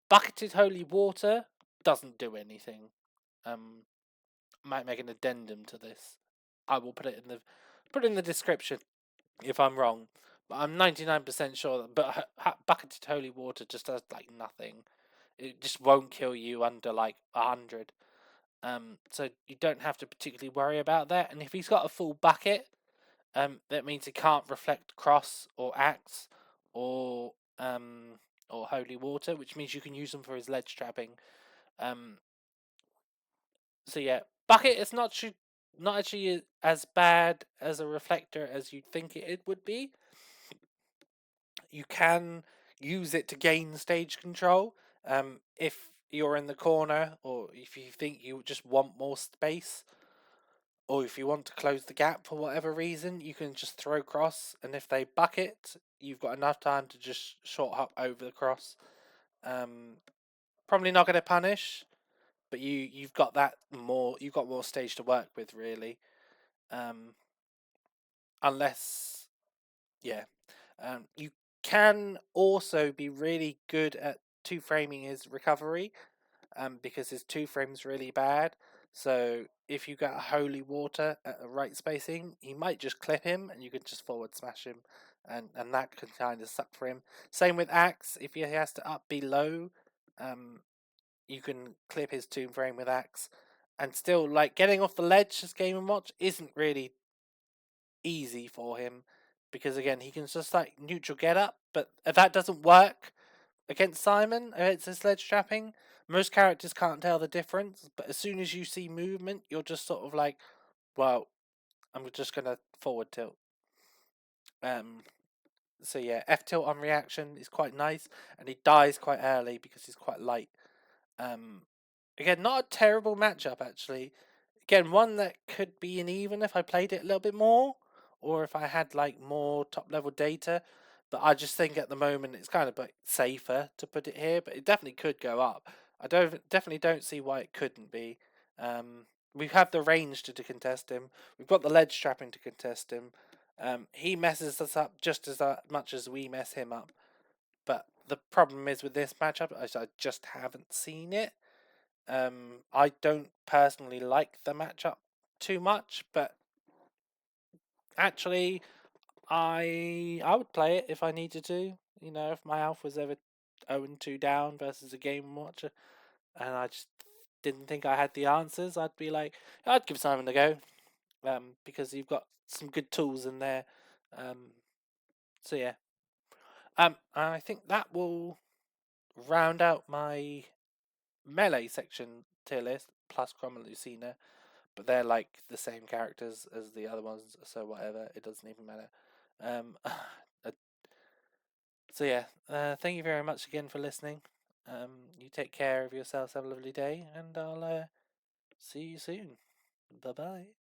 Bucketed Holy Water doesn't do anything. Might make an addendum to this. I will put it in the Put in the description if I'm wrong, but I'm 99% sure that bucketed holy water just does like nothing. It just won't kill you under like 100. So you don't have to particularly worry about that. And if he's got a full bucket, that means he can't reflect cross or axe or holy water, which means you can use them for his ledge trapping. Um, so yeah, bucket is not actually as bad as a reflector as you'd think it would be. You can use it to gain stage control. If you're in the corner, or if you think you just want more space, or if you want to close the gap for whatever reason, you can just throw cross, and if they bucket, you've got enough time to just short hop over the cross. Probably not going to punish, but you've got more stage to work with really. Unless yeah, you can also be really good at two framing his recovery, because his two frame's really bad. So if you get a holy water at the right spacing, he might just clip him, and you can just forward smash him, and that can kind of suck for him. Same with axe. If he has to up below, you can clip his two frame with axe, and still like getting off the ledge as Game and Watch isn't really easy for him, because again he can just like neutral get up, but if that doesn't work against Simon, it's his ledge trapping. Most characters can't tell the difference, but as soon as you see movement, you're just sort of like, well, I'm just gonna forward tilt. So yeah, F tilt on reaction is quite nice, and he dies quite early because he's quite light. Again, not a terrible matchup actually. Again, one that could be an even if I played it a little bit more, or if I had like more top level data. But I just think at the moment it's kind of like safer to put it here, but it definitely could go up. I definitely don't see why it couldn't be. We have the range to contest him. We've got the ledge trapping to contest him. He messes us up just as much as we mess him up. But the problem is with this matchup, I just haven't seen it. I don't personally like the matchup too much, but actually, I would play it if I needed to. You know, if my alpha was ever 0-2 down versus a Game Watcher, and I just didn't think I had the answers, I'd be like, I'd give Simon a go, because you've got some good tools in there. So yeah, I think that will round out my melee section tier list plus Chrom and Lucina. But they're like the same characters as the other ones, so whatever, it doesn't even matter. So yeah, thank you very much again for listening. You take care of yourselves, have a lovely day, and I'll see you soon. Bye bye.